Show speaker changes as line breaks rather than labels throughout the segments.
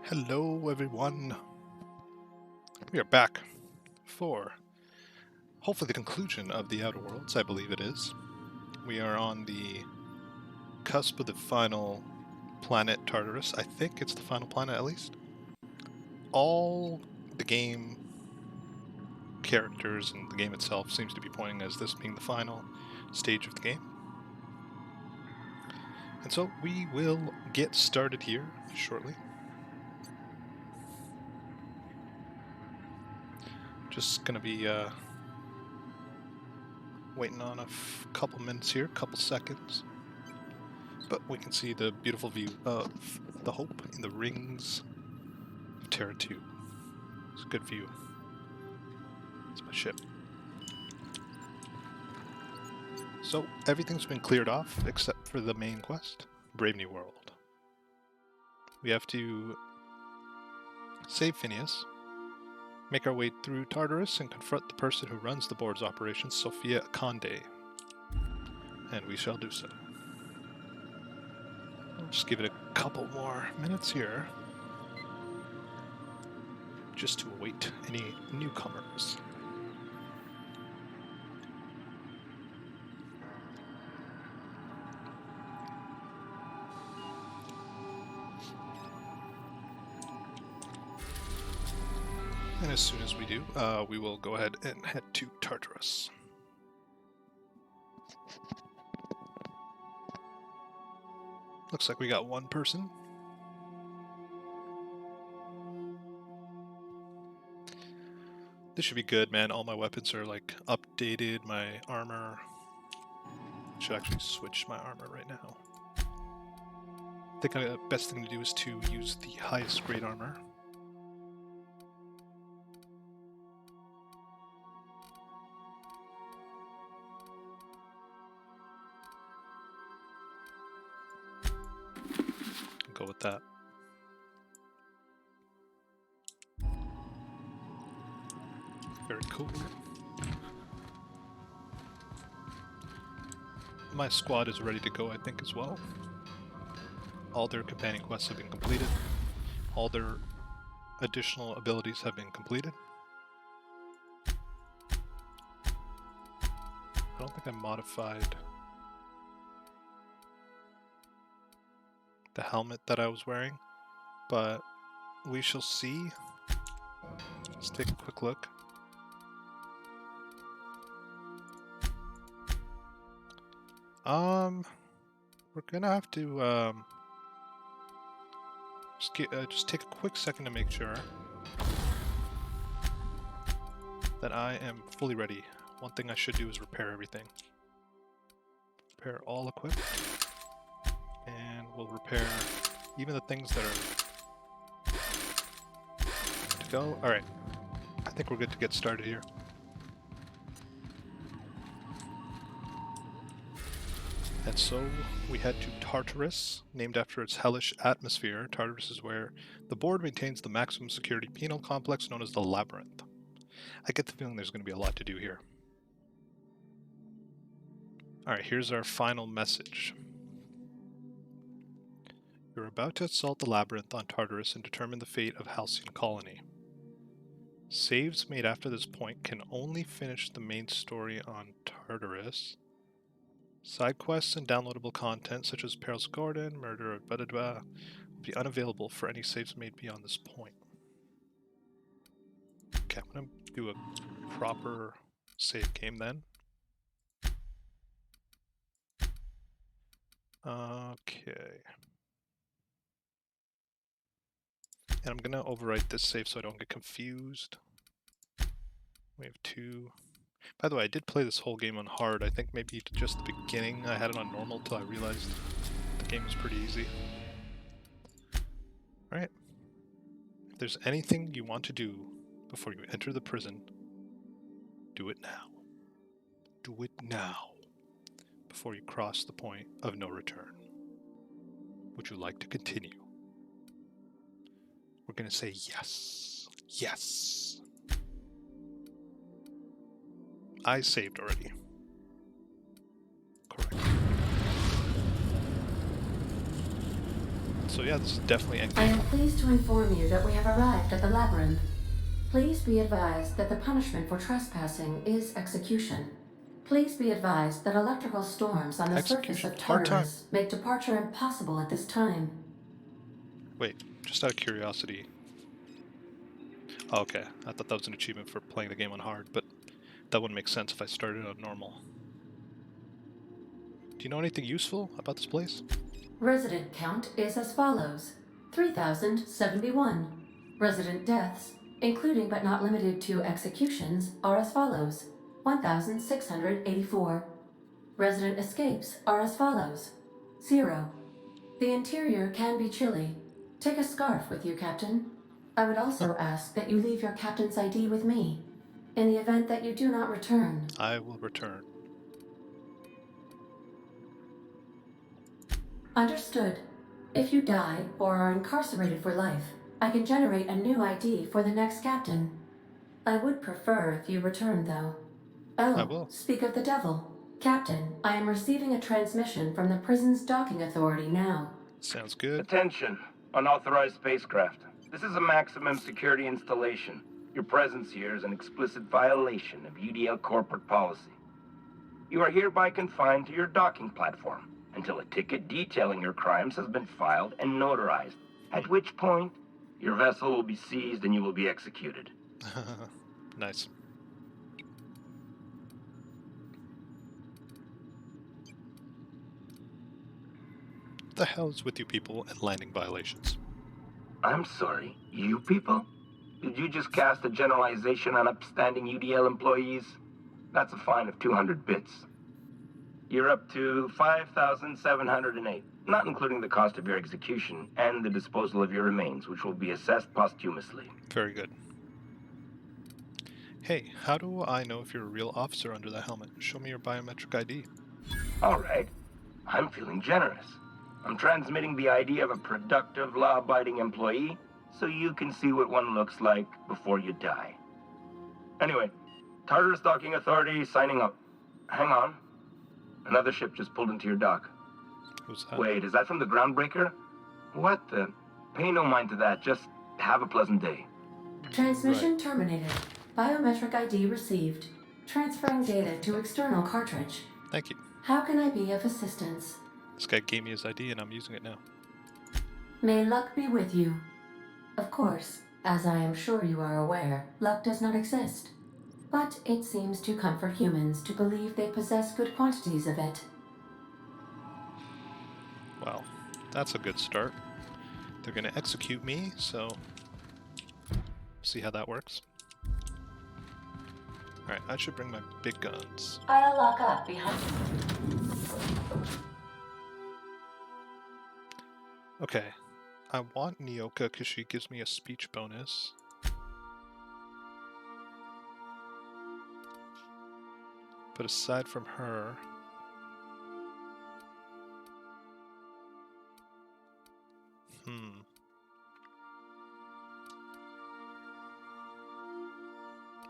Hello, everyone. We are back for hopefully the conclusion of the Outer Worlds, I believe it is. We are on the cusp of the final planet, Tartarus. I think it's the final planet, at least. All the game characters and the game itself seems to be pointing as this being the final stage of the game. And so we will get started here shortly. Just going to be waiting on a couple minutes here, couple seconds. But we can see the beautiful view of the Hope in the rings of Terra 2. It's a good view. It's my ship. So everything's been cleared off except for the main quest, Brave New World. We have to save Phineas, make our way through Tartarus, and confront the person who runs the board's operations, Sophia Akande. And we shall do so. I'll just give it a couple more minutes here, just to await any newcomers. And as soon as we do, we will go ahead and head to Tartarus. Looks like we got one person. This should be good, man. All my weapons are like updated, my armor. Should actually switch my armor right now. I think the best thing to do is to use the highest grade armor. Go with that. Very cool. My squad is ready to go, I think, as well. All their companion quests have been completed. All their additional abilities have been completed. I don't think I modified the helmet that I was wearing, but we shall see. Let's take a quick look. We're gonna have to just take a quick second to make sure that I am fully ready. One thing I should do is repair everything. Repair all equipment. And we'll repair even the things that are to go. Alright, I think we're good to get started here. And so we head to Tartarus, named after its hellish atmosphere. Tartarus is where the board maintains the maximum security penal complex known as the Labyrinth. I get the feeling there's going to be a lot to do here. Alright, here's our final message. You're about to assault the Labyrinth on Tartarus and determine the fate of Halcyon Colony. Saves made after this point can only finish the main story on Tartarus. Side quests and downloadable content such as Perils of Gordon, Murder of Badadwa will be unavailable for any saves made beyond this point. Okay, I'm going to do a proper save game then. Okay. And I'm going to overwrite this save so I don't get confused. We have two. By the way, I did play this whole game on hard. I think maybe just the beginning I had it on normal till I realized the game was pretty easy. Alright. If there's anything you want to do before you enter the prison, do it now. Do it now. Before you cross the point of no return. Would you like to continue? We're going to say yes. Yes. I saved already. Correct. So yeah, this is definitely
I
endgame.
am pleased to inform you that we have arrived at the labyrinth. Please be advised that the punishment for trespassing is execution. Please be advised that electrical storms on the surface
Execution.
of
Hard time.
Tartarus make departure impossible at this time.
Wait, just out of curiosity. Oh, okay, I thought that was an achievement for playing the game on hard, but that wouldn't make sense if I started on normal. Do you know anything useful about this place?
Resident count is as follows: 3,071. Resident deaths, including but not limited to executions, are as follows: 1,684. Resident escapes are as follows: 0. The interior can be chilly. Take a scarf with you, Captain. I would also ask that you leave your captain's ID with me. In the event that you do not return,
I will return.
understood. If you die or are incarcerated for life, I can generate a new ID for the next captain. I would prefer if you returned, though.
I
Oh,
will.
speak of the devil. Captain, I am receiving a transmission from the prison's docking authority now.
Sounds good.
Attention, unauthorized spacecraft. This is a maximum security installation. Your presence here is an explicit violation of UDL corporate policy. You are hereby confined to your docking platform until a ticket detailing your crimes has been filed and notarized, at which point your vessel will be seized and you will be executed.
Nice. What the hell is with you people and landing violations?
I'm sorry, you people? Did you just cast a generalization on upstanding UDL employees? That's a fine of 200 bits. You're up to 5,708, not including the cost of your execution and the disposal of your remains, which will be assessed posthumously.
Very good. Hey, how do I know if you're a real officer under that helmet? Show me your biometric ID.
All right. I'm feeling generous. I'm transmitting the ID of a productive, law-abiding employee so you can see what one looks like before you die. Anyway, Tartarus Docking Authority signing up. Hang on. Another ship just pulled into your dock.
Who's that?
Wait, is that from the Groundbreaker? What the? Pay no mind to that. Just have a pleasant day.
Transmission terminated. Biometric ID received. Transferring data to external cartridge.
Thank you.
How can I be of assistance?
This guy gave me his ID and I'm using it now.
May luck be with you. Of course, as I am sure you are aware, luck does not exist. But it seems to comfort humans to believe they possess good quantities of it.
Well, that's a good start. They're gonna execute me, so see how that works. Alright, I should bring my big guns.
I'll lock up behind
Okay, I want Nyoka because she gives me a speech bonus. But aside from her...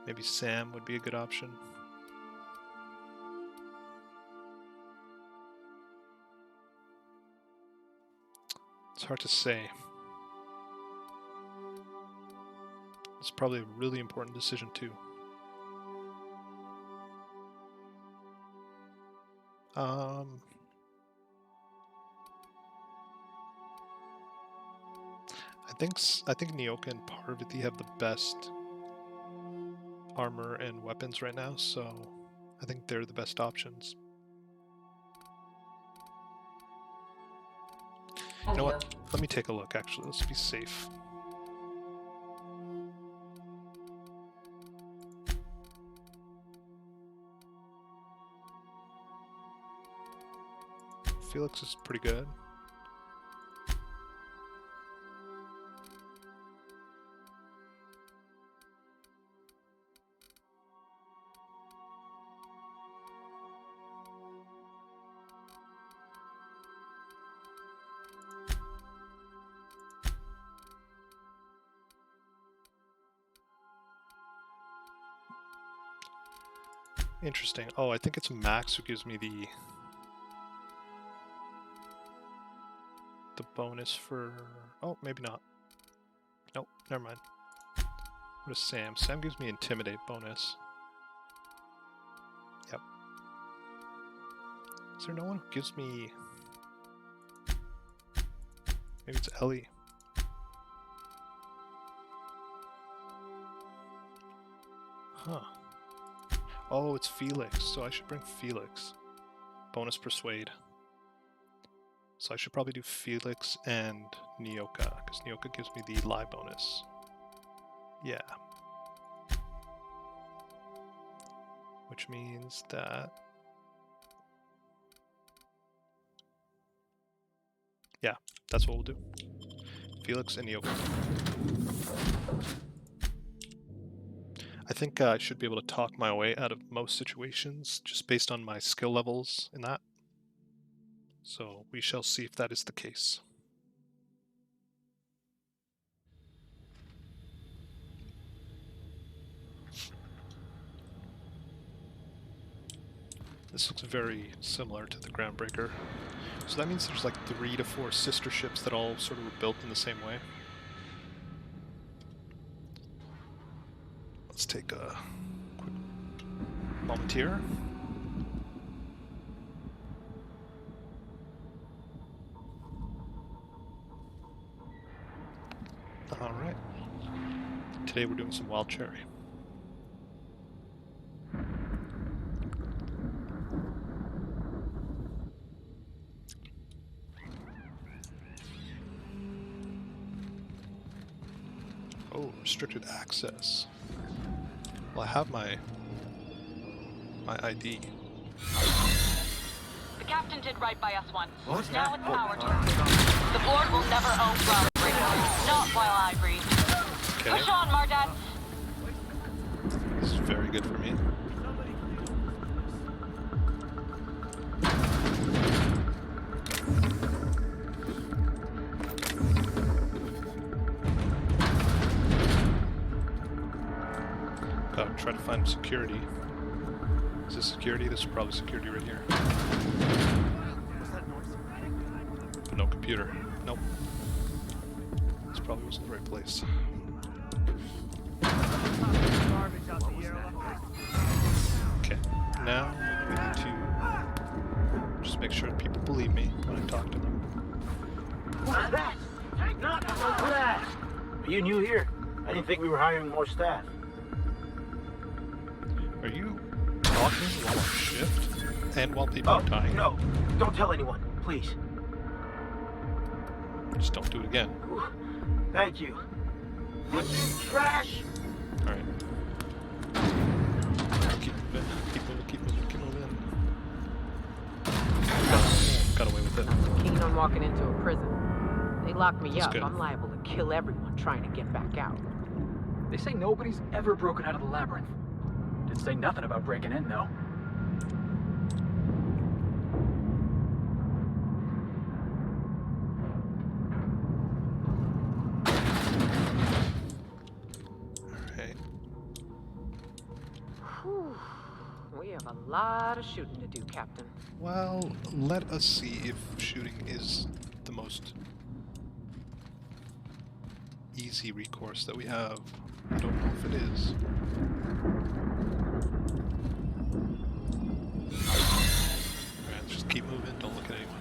Maybe Sam would be a good option. It's hard to say. It's probably a really important decision too. I think Nyoka and Parvati have the best armor and weapons right now, so I think they're the best options. You know what? Let me take a look, actually. Let's be safe. Felix is pretty good. Interesting. Oh, I think it's Max who gives me the bonus for... Oh, maybe not. Nope, never mind. What is Sam? Sam gives me Intimidate bonus. Yep. Is there no one who gives me... Maybe it's Ellie. Huh. Oh, it's Felix, so I should bring Felix. Bonus Persuade. So I should probably do Felix and Nyoka, because Nyoka gives me the lie bonus. Yeah. Which means that... Yeah, that's what we'll do. Felix and Nyoka. I think I should be able to talk my way out of most situations, just based on my skill levels in that. So we shall see if that is the case. This looks very similar to the Groundbreaker. So that means there's like 3 to 4 sister ships that all sort of were built in the same way. Let's take a quick moment here. Alright. Today we're doing some Wild Cherry. Oh, restricted access. Well, I have my ID.
The captain did right by us once.
What?
Now it's our turn. The board will never own Groundbreaker. Not while I breathe.
Okay.
Push on, Mardat.
This is very good for me. Gotta try to find security. Is this security? This is probably security right here. But no computer. Nope. This probably wasn't the right place. Okay, now we need to just make sure that people believe me when I talk to them.
What's that? Not that! Are you new here? I didn't think we were hiring more staff.
Are you talking while on shift? And while people are dying?
No, don't tell anyone, please.
Just don't do it again.
Ooh, thank you. Trash!
Alright. Keep moving, keep moving, keep moving, keep moving. Got away with it.
Keen on walking into a prison. They lock me
That's
up,
good.
I'm liable to kill everyone trying to get back out.
They say nobody's ever broken out of the labyrinth. Didn't say nothing about breaking in, though.
Alright.
Whew. We have a lot of shooting to do, Captain.
Well, let us see if shooting is the most easy recourse that we have. I don't know if it is. Alright, let's just keep moving, don't look at anyone.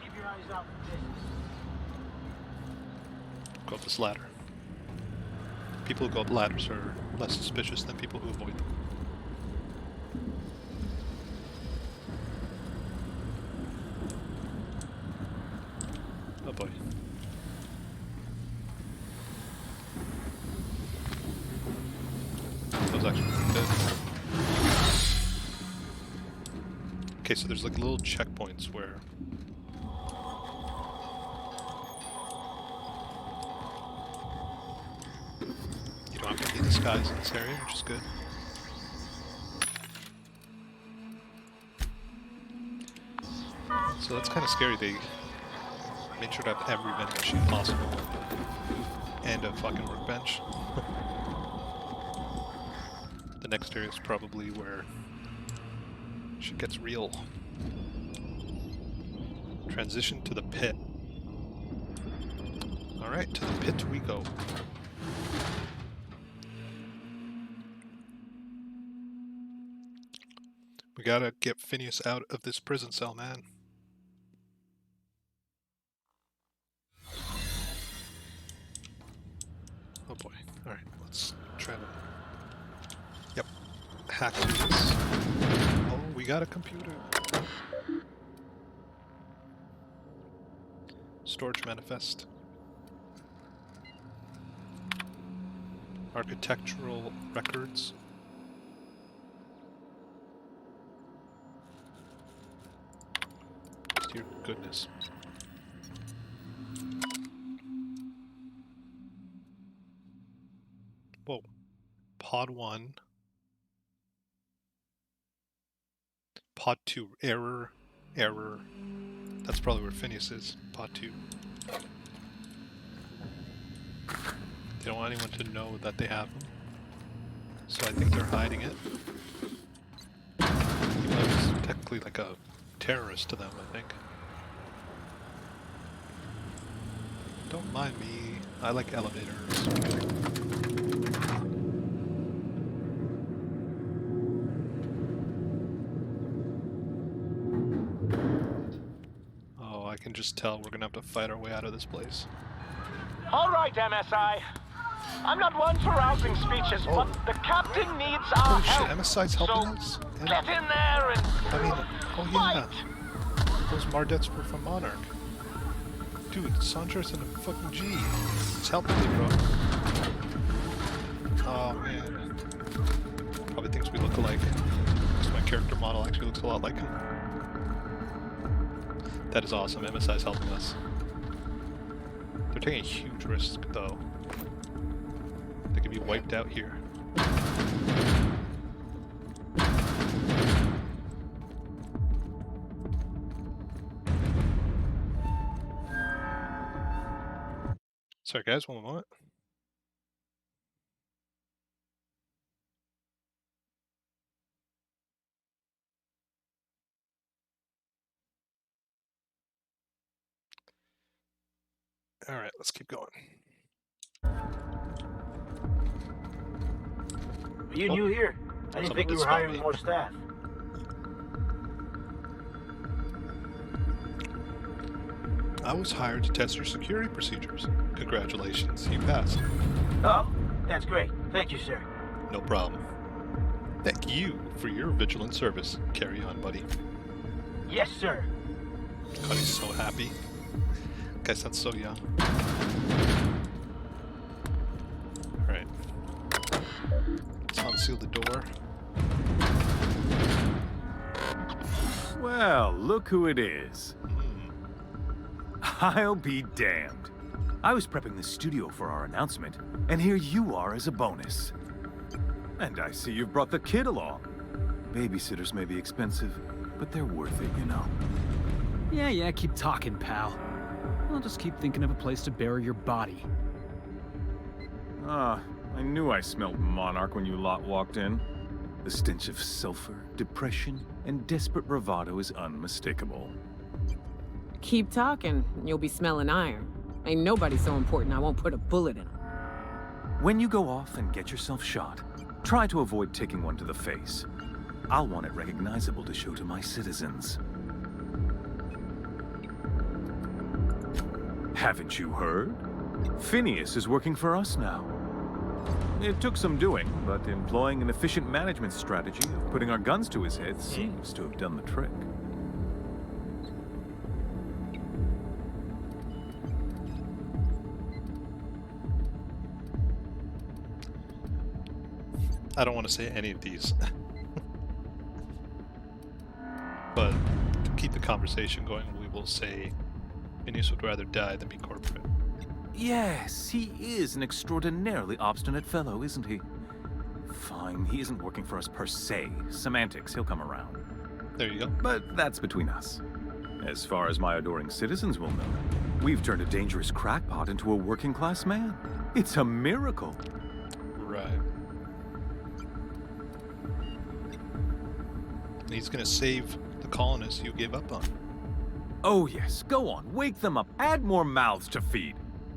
Keep your eyes out for business.
Go up this ladder. People who go up ladders are less suspicious than people who avoid them. Oh boy. That was actually pretty good. Okay, so there's like little checkpoints where you don't have to be disguised in this area, which is good. So that's kind of scary. They made sure to have every vending machine possible and a fucking workbench. The next area is probably where Shit gets real. Transition to the pit. Alright, to the pit we go. We gotta get Phineas out of this prison cell, man. Oh boy. Alright, let's try to... Yep. Hack through this. Oh, we got a computer. Storage manifest. Architectural records. Dear goodness. Whoa. Pod 1. Pod 2. Error. Error. That's probably where Phineas is. Pod 2. They don't want anyone to know that they have them. So I think they're hiding it. Even though it's technically like a terrorist to them, I think. Don't mind me. I like elevators. Oh, I can just tell we're gonna have to fight our way out of this place.
All right, MSI. I'm not one for rousing speeches, but the captain needs our
Oh shit,
help.
MSI's helping
So
us?
get in there and
I mean, oh yeah.
fight.
Those Mardets were from Monarch. Dude, Sandra's in a fucking G. It's helping me, bro. Oh man. Probably thinks we look alike. Because my character model actually looks a lot like him. That is awesome. MSI's helping us. They're taking a huge risk, though. They could be wiped out here. Sorry guys, one moment. Alright, let's keep going.
Are you new here? I didn't think we were hiring more staff.
I was hired to test your security procedures. Congratulations, you passed.
Oh, that's great. Thank you, sir.
No problem. Thank you for your vigilant service. Carry on, buddy.
Yes, sir.
God, he's so happy. Guy sounds so young. Alright. Let's unseal the door.
Well, look who it is. I'll be damned. I was prepping the studio for our announcement, and here you are as a bonus. And I see you've brought the kid along. Babysitters may be expensive, but they're worth it, you know.
Yeah, keep talking, pal. I'll just keep thinking of a place to bury your body.
Ah, I knew I smelled Monarch when you lot walked in. The stench of sulfur, depression, and desperate bravado is unmistakable.
Keep talking, you'll be smelling iron. Ain't nobody so important I won't put a bullet in him.
When you go off and get yourself shot, try to avoid taking one to the face. I'll want it recognizable to show to my citizens. Haven't you heard? Phineas is working for us now. It took some doing, but employing an efficient management strategy of putting our guns to his head seems to have done the trick.
I don't want to say any of these. But to keep the conversation going, we will say Phineas would rather die than be corporate.
Yes, he is an extraordinarily obstinate fellow, isn't he? Fine, he isn't working for us per se. Semantics, he'll come around.
There you go.
But that's between us. As far as my adoring citizens will know, we've turned a dangerous crackpot into a working-class man. It's a miracle.
Right. he's gonna save the colonists you gave up on.
Oh yes, go on, wake them up, add more mouths to feed.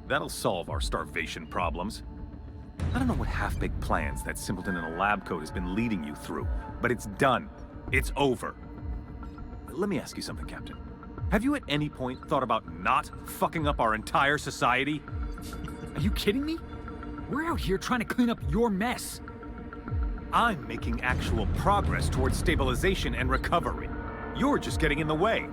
That'll solve our starvation problems. I don't know what half-baked plans that simpleton in a lab coat has been leading you through, but it's done. It's over. Let me ask you something, Captain. Have you at any point thought about not fucking up our entire society?
Are you kidding me? We're out here trying to clean up your mess.
I'm making actual progress towards stabilization and recovery. You're just getting in the way.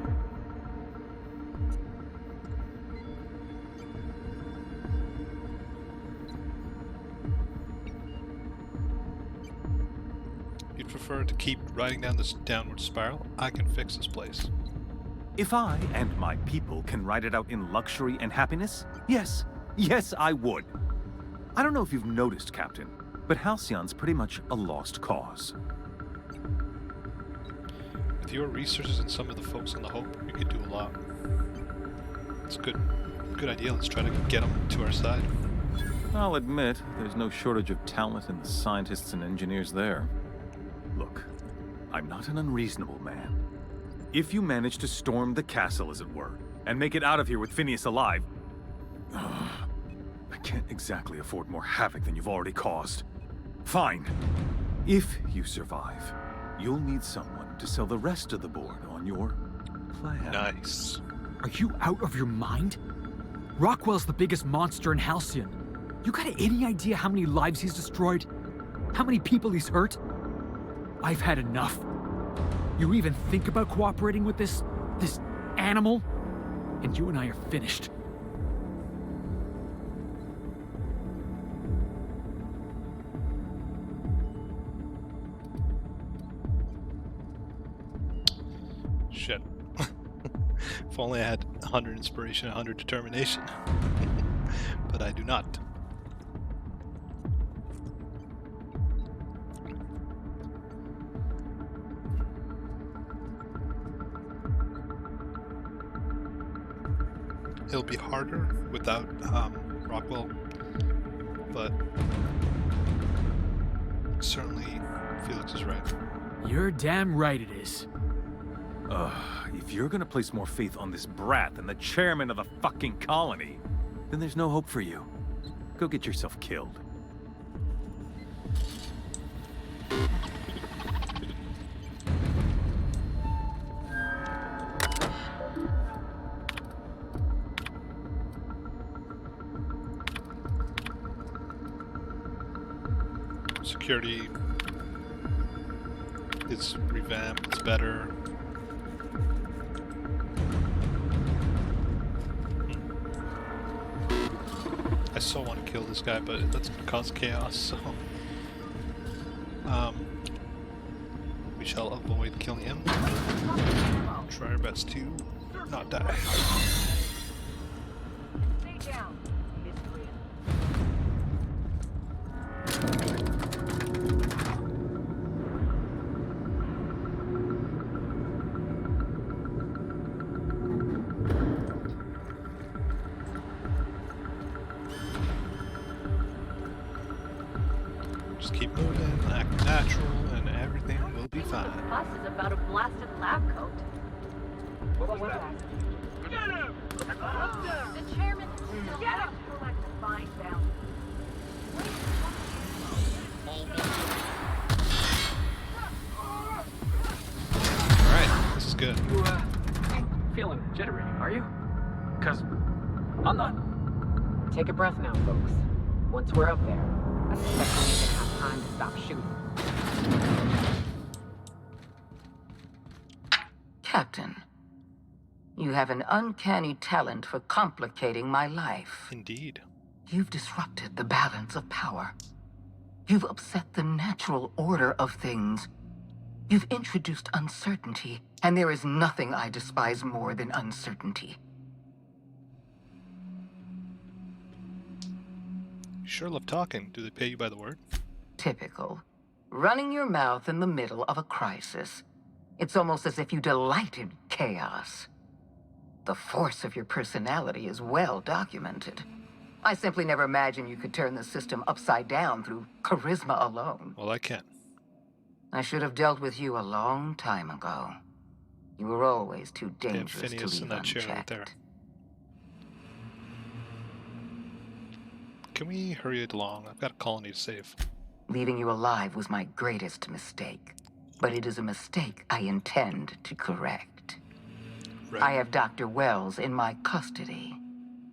You'd prefer to keep riding down this downward spiral? I can fix this place.
If I and my people can ride it out in luxury and happiness, yes, I would. I don't know if you've noticed, Captain, but Halcyon's pretty much a lost cause.
With your researches and some of the folks on the Hope, we could do a lot. It's a good idea. Let's try to get them to our side.
I'll admit, there's no shortage of talent in the scientists and engineers there. Look, I'm not an unreasonable man. If you manage to storm the castle, as it were, and make it out of here with Phineas alive, I can't exactly afford more havoc than you've already caused. Fine. If you survive, you'll need someone to sell the rest of the board on your plan.
Nice.
Are you out of your mind? Rockwell's the biggest monster in Halcyon. You got any idea how many lives he's destroyed? How many people he's hurt? I've had enough. You even think about cooperating with this animal? And you and I are finished.
Shit. If only I had 100 inspiration, 100 determination. But I do not. It'll be harder without Rockwell, but certainly Felix is right.
You're damn right it is.
If you're gonna place more faith on this brat than the chairman of the fucking colony, then there's no hope for you. Go get yourself killed.
Security is revamped, it's better. I so want to kill this guy, but that's going to cause chaos, so... we shall avoid killing him. Try our best to not die.
Stay down, miscreant.
Just keep moving, act natural, and everything will be fine.
Fuss is about a blasted lab coat. What was that? Get him! The chairman still has to collect the fine bounty.
Alright, this is good.
You, feeling jittery, are you? 'Cause I'm not.
Take a breath now, folks. Once we're up there, I suspect we even have time to stop shooting.
Captain, you have an uncanny talent for complicating my life.
Indeed.
You've disrupted the balance of power. You've upset the natural order of things. You've introduced uncertainty, and there is nothing I despise more than uncertainty.
You sure love talking. Do they pay you by the word?
Typical. Running your mouth in the middle of a crisis. It's almost as if you delight in chaos. The force of your personality is well documented. I simply never imagined you could turn the system upside down through charisma alone.
Well, I can.
I should have dealt with you a long time ago. You were always too
Damn
dangerous to
Phineas in
leave
that chair right there.
unchecked.
Can we hurry it along? I've got a colony to save.
Leaving you alive was my greatest mistake. But it is a mistake I intend to correct.
Right.
I have Dr. Wells in my custody.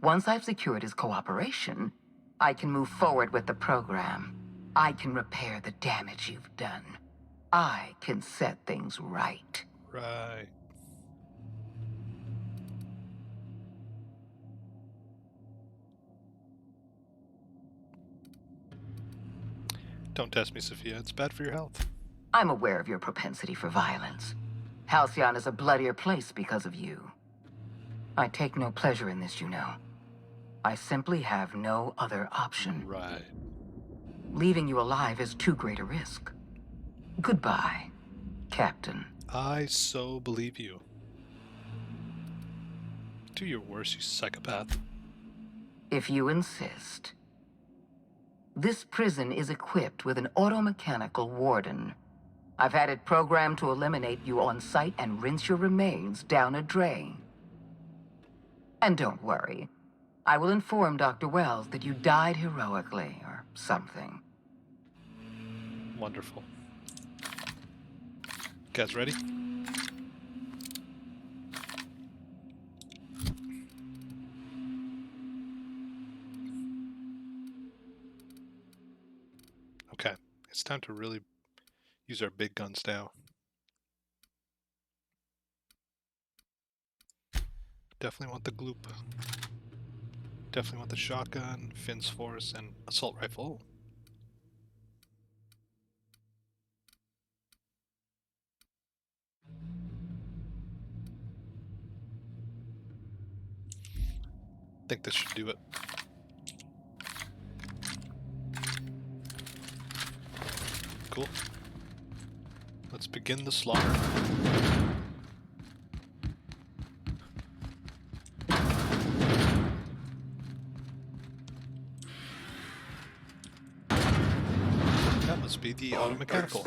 Once I've secured his cooperation, I can move forward with the program. I can repair the damage you've done. I can set things right.
Right. Don't test me, Sophia. It's bad for your health.
I'm aware of your propensity for violence. Halcyon is a bloodier place because of you. I take no pleasure in this, you know. I simply have no other option.
Right.
Leaving you alive is too great a risk. Goodbye, Captain.
I so believe you. Do your worst, you psychopath.
If you insist. This prison is equipped with an automechanical warden. I've had it programmed to eliminate you on sight and rinse your remains down a drain. And don't worry. I will inform Dr. Wells that you died heroically, or something.
Wonderful. Guys ready? Okay, it's time to really use our big guns now. Definitely want the gloop. Definitely want the shotgun, Finn's Force, and assault rifle. I think this should do it. Cool. Let's begin the slaughter. That must be the automechanical.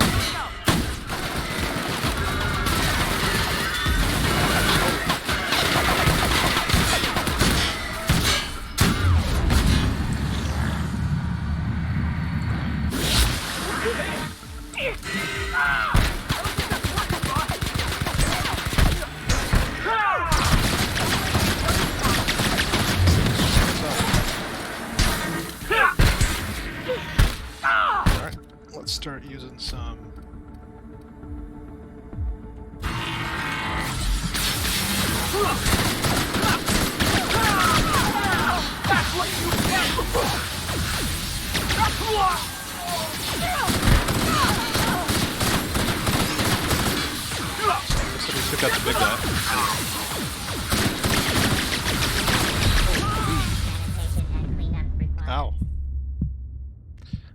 Alright, let's start using some Somebody took out the big guy. Ow.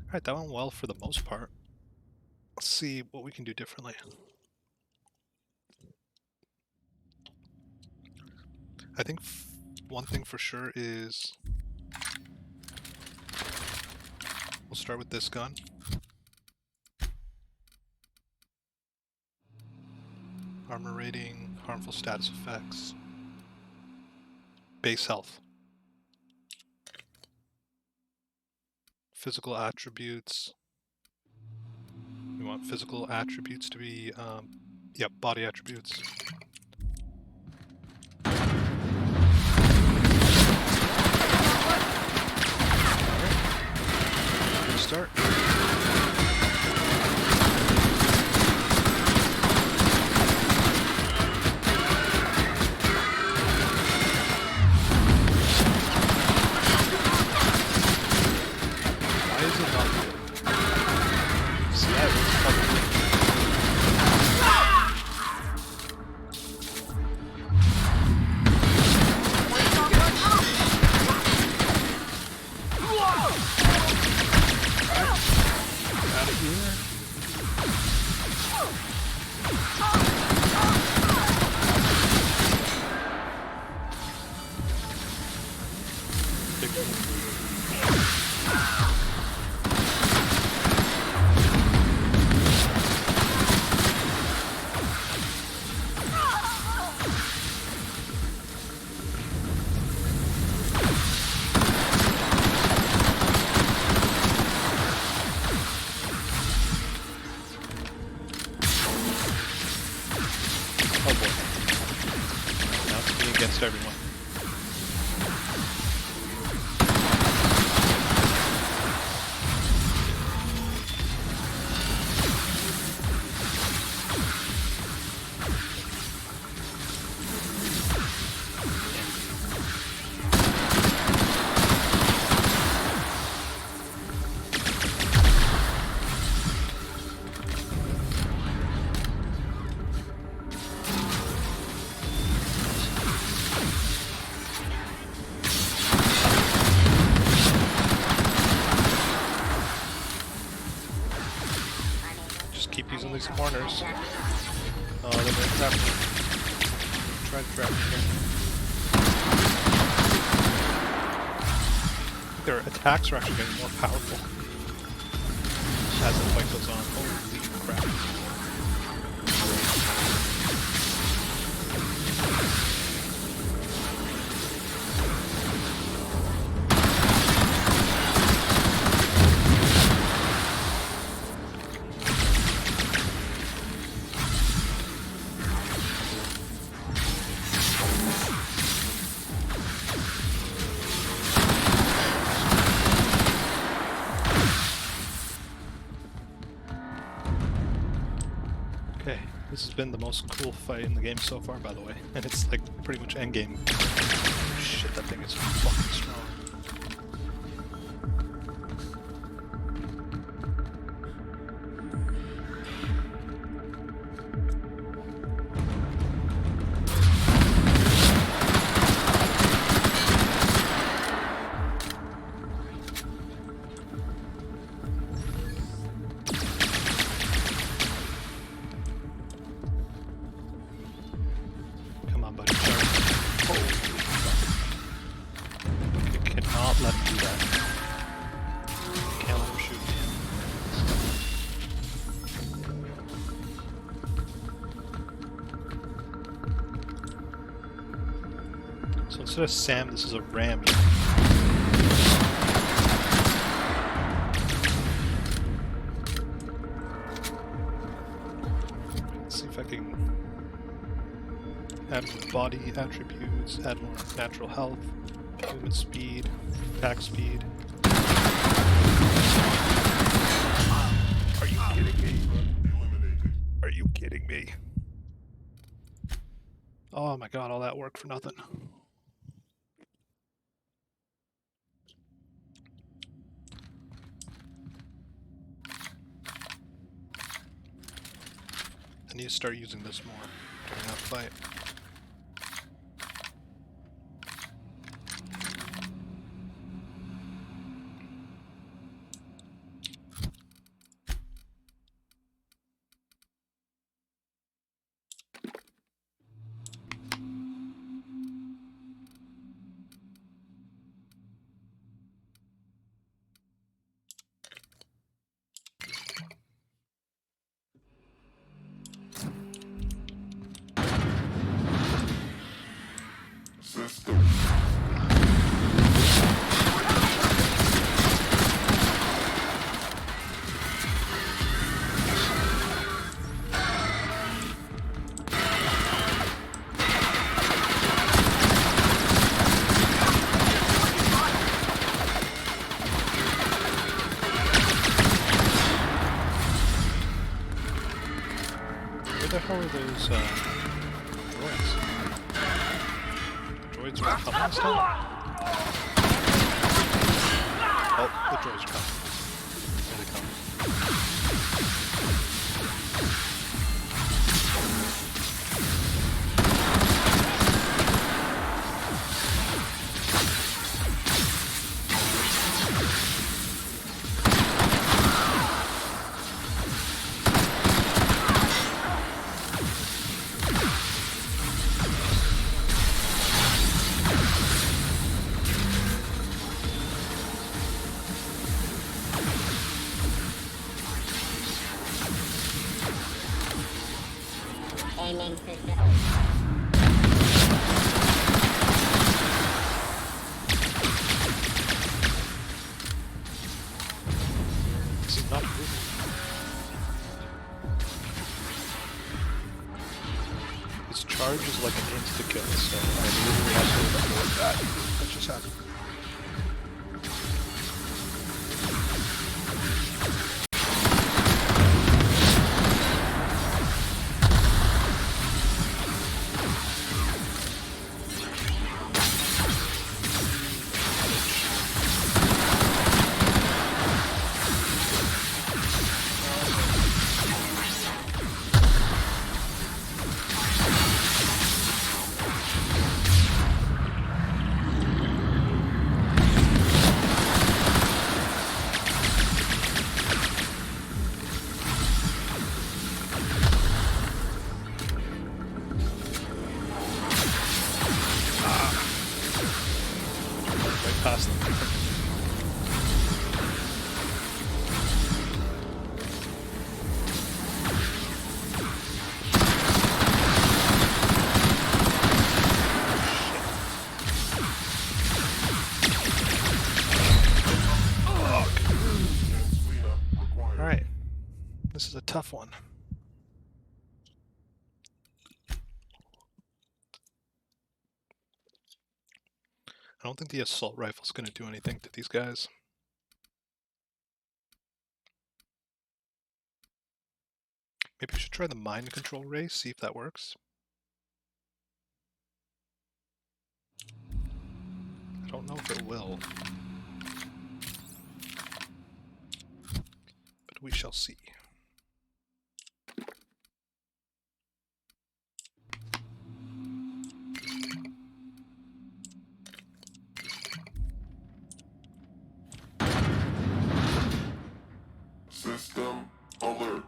Alright, that went well for the most part. Let's see what we can do differently. I think one thing for sure is we'll start with this gun. Armor rating, harmful status effects, base health. Physical attributes. We want physical attributes to be, yep, body attributes. Alright. Start. against everyone. Keep using these corners. Oh, they're gonna trap me. Try to trap me again. Their attacks are actually getting more powerful as the fight goes on. Holy crap. Okay, this has been the most cool fight in the game so far, by the way. And it's like pretty much endgame. Shit, that thing is fucking strong. Let him do that. Can't let him shoot me. So instead of Sam, this is a Ram. Let's see if I can add more body attributes, add more natural health. Movement speed, attack speed. Are you kidding me? Are you kidding me? Oh my god, all that work for nothing. I need to start using this more during that fight. Where the hell are those droids? Droids are coming still? Oh, the droids are coming. Here they come. charge is like an insta-kill, so I literally have to avoid that. That just happened. This is a tough one. I don't think the assault rifle is going to do anything to these guys. Maybe we should try the mind control ray, see if that works. I don't know if it will. But we shall see.
System alert.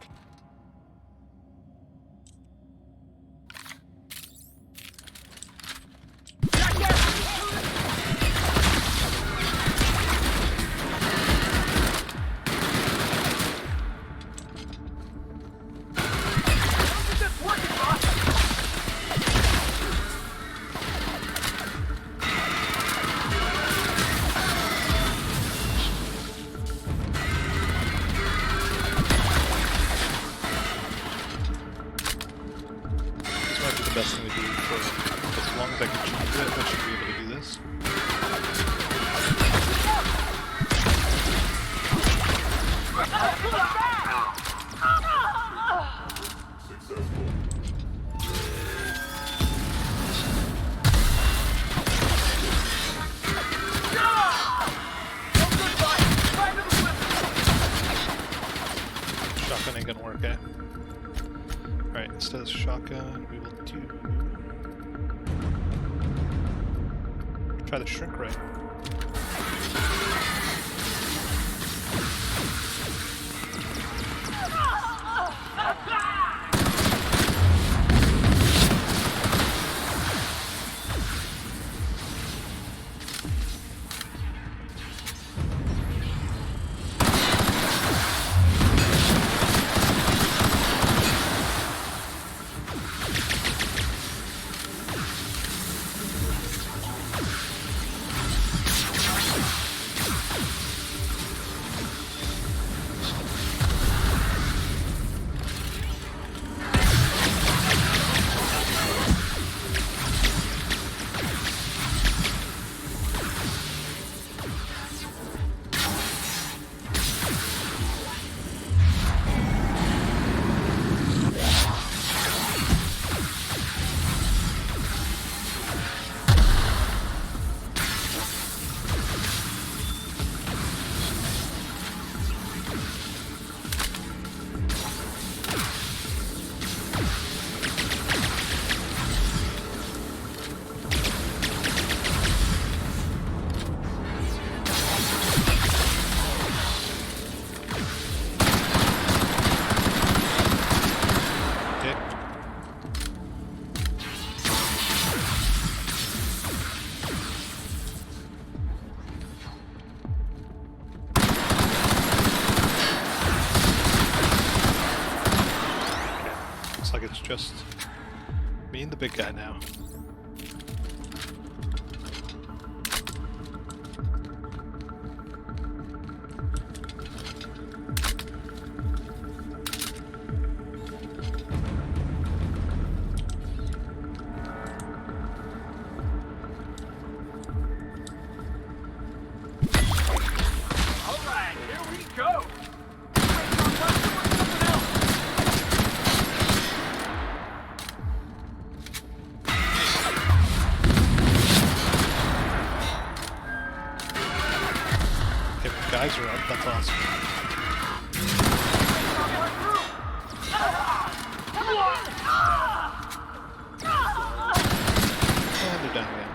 Best thing to do for as long as I can change it, I should be able to do this. Shotgun ain't gonna work, eh? Alright, instead of shotgun, we will do... try the shrink ray. It's just me and the big guy now. guys are up. That's awesome. And they're done again.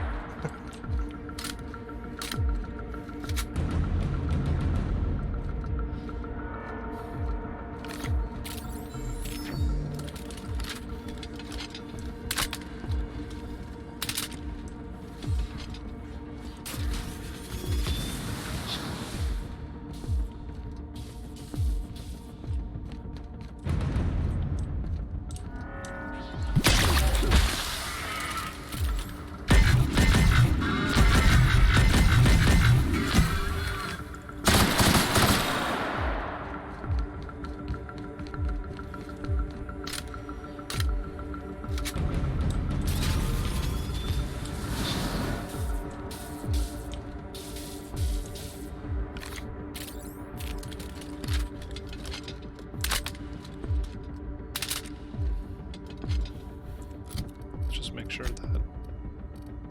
Make sure that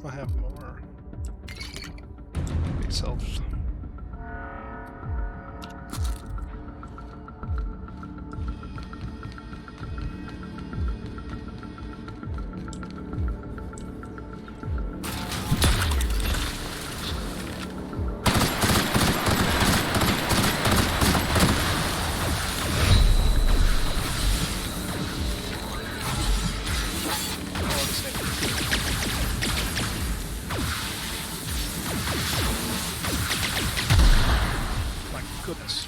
I have more base health. Goodness.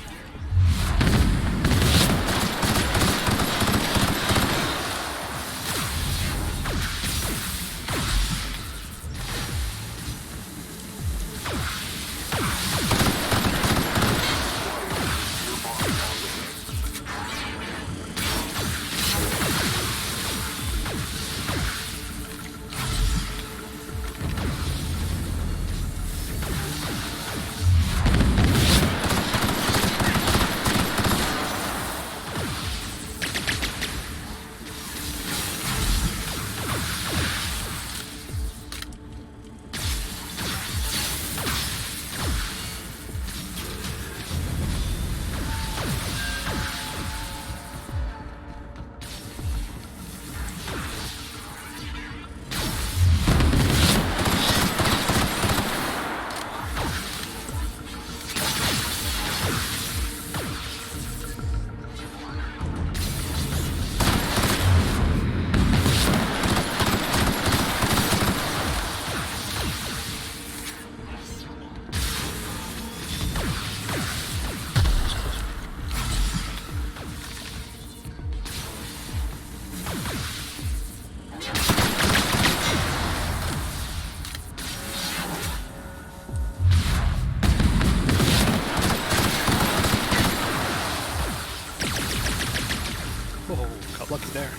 Got lucky there.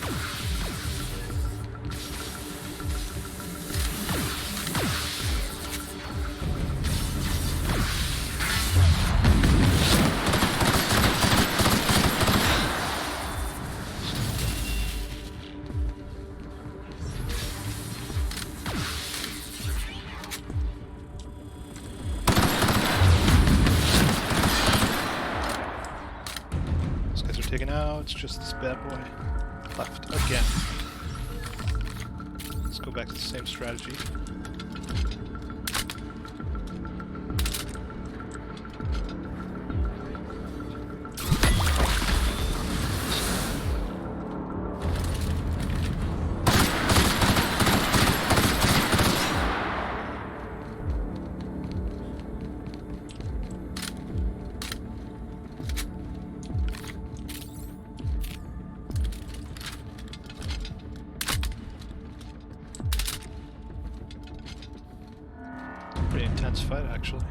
These guys are taken out. It's just this bad boy left again. Let's go back to the same strategy. Pretty intense fight, actually.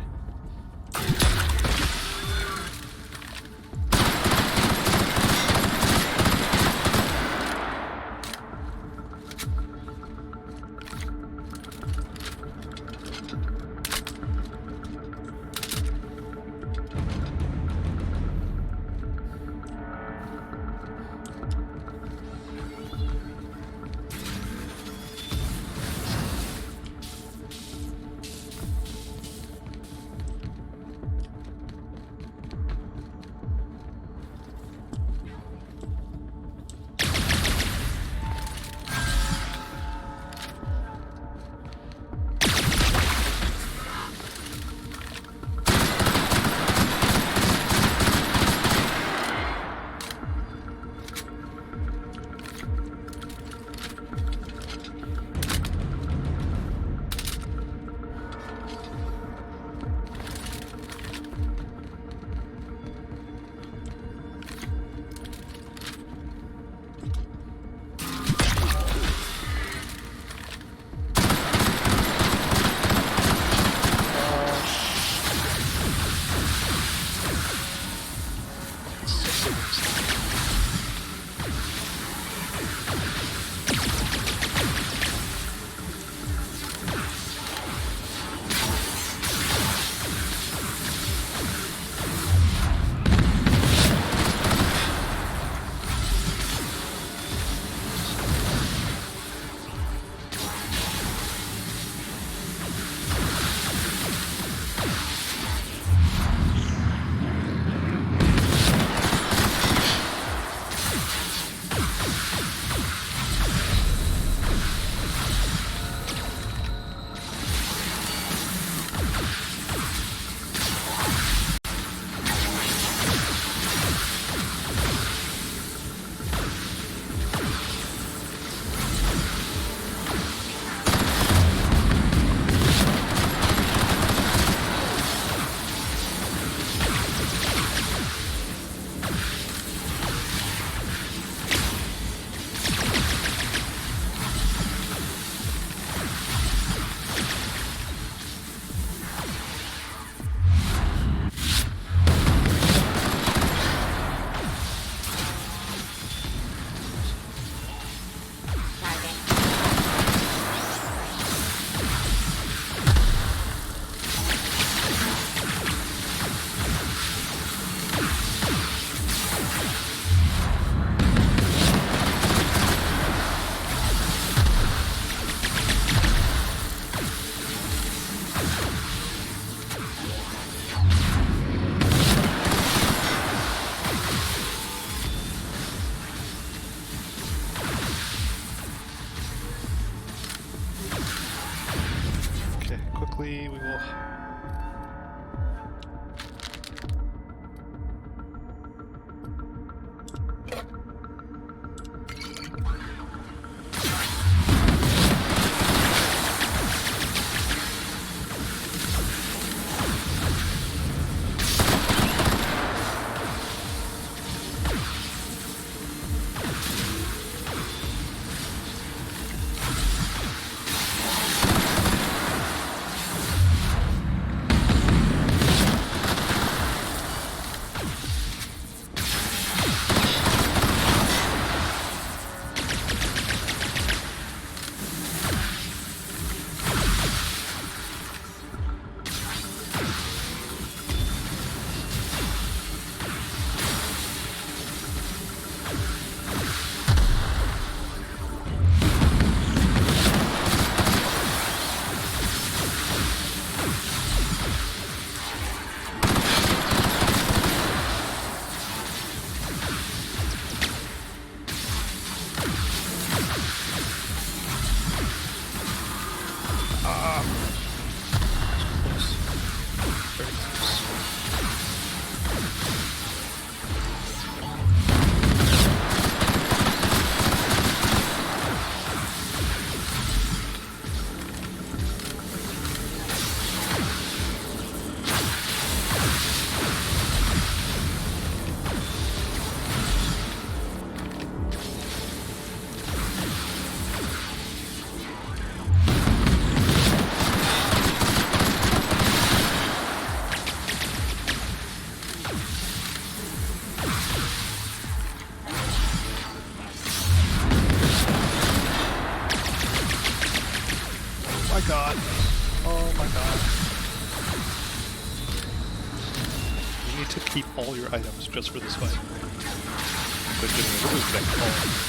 quickly we will... God. Oh my god. You need to keep all your items just for this fight. But what was that called?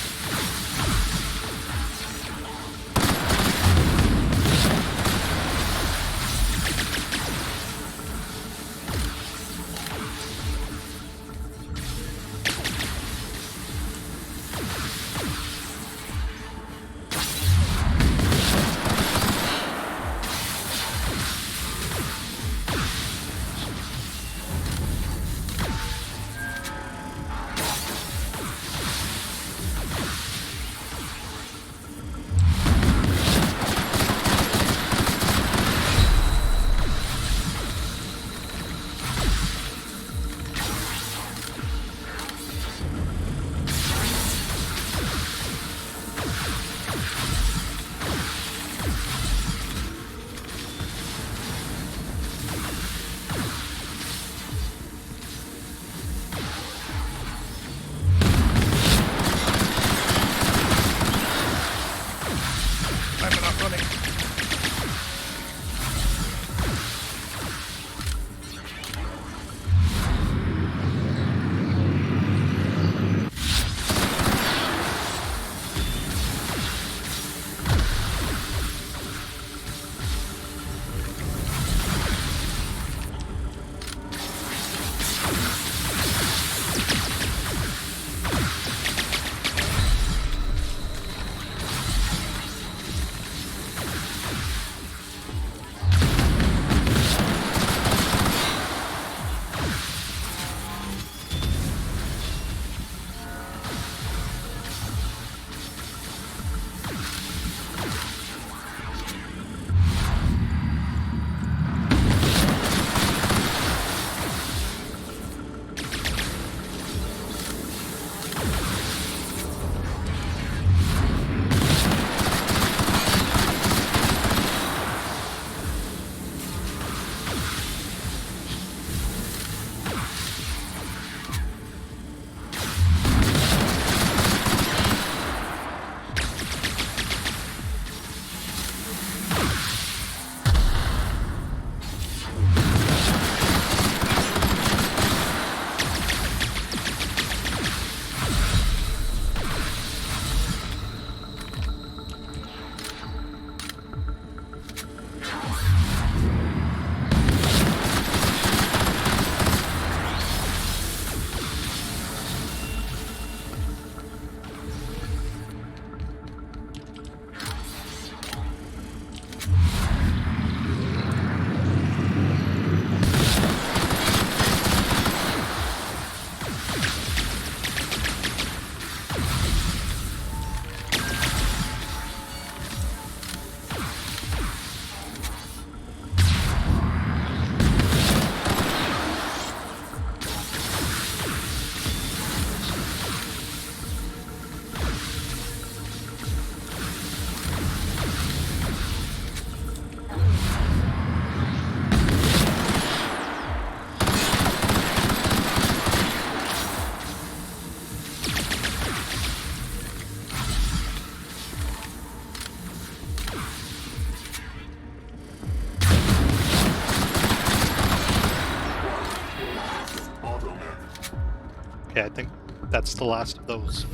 Okay, I think that's the last of those.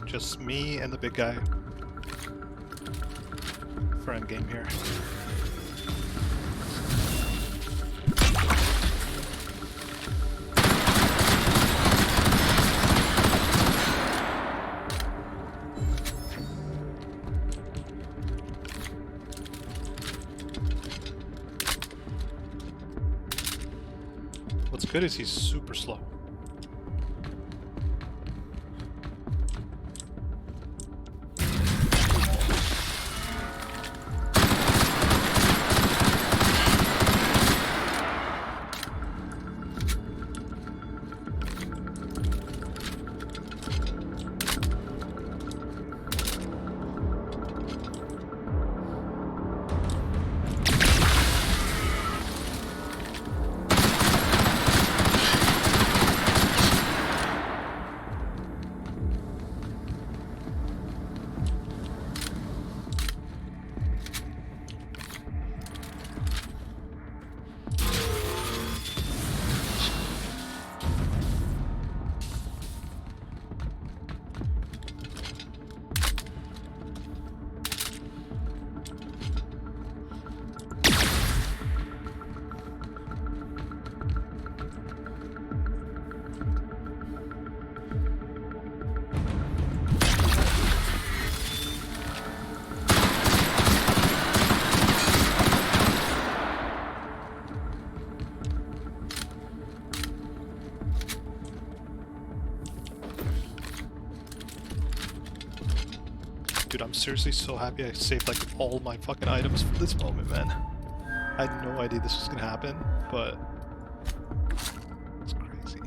Just me and the big guy for endgame here. What's good is he's super slow. Dude, I'm seriously so happy I saved like all my fucking items for this moment, man. I had no idea this was gonna happen, but it's crazy.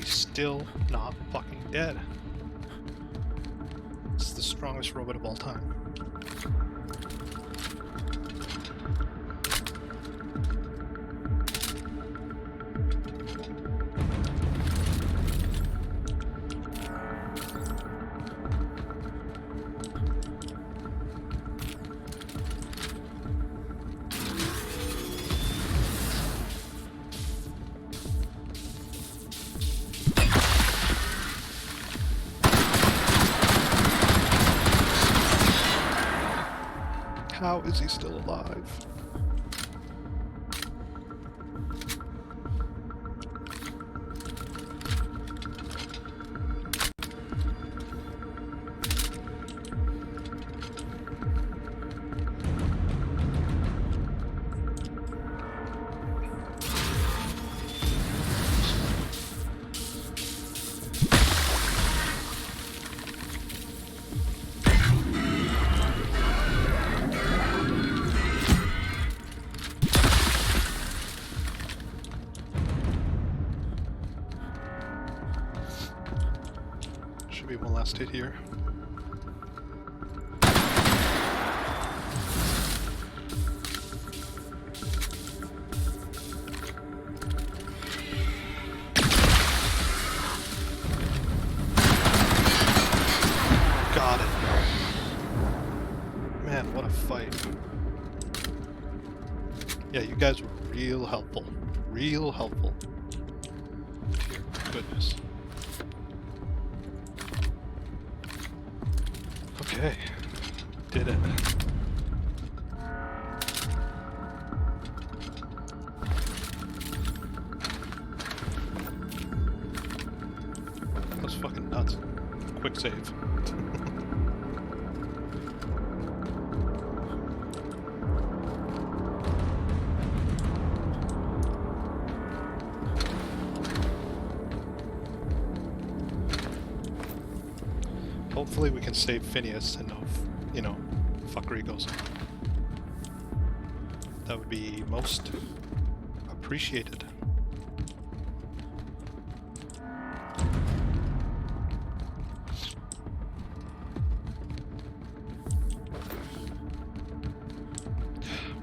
Still not fucking dead. It's the strongest robot of all time. How is he still alive? Maybe one last hit here. Got it. Man, what a fight. Yeah, you guys were real helpful. Real helpful. Dear goodness. Okay. Did it. That was fucking nuts. Quick save. Hopefully we can save Phineas and no, you know, fuckery goes on. That would be most appreciated.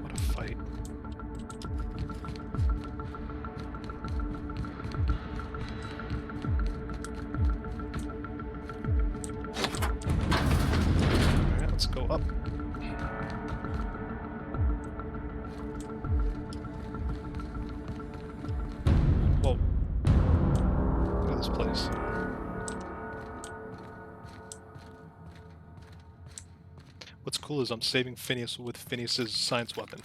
What a fight. Let's go up. Whoa. Look at this place. What's cool is I'm saving Phineas with Phineas's science weapon.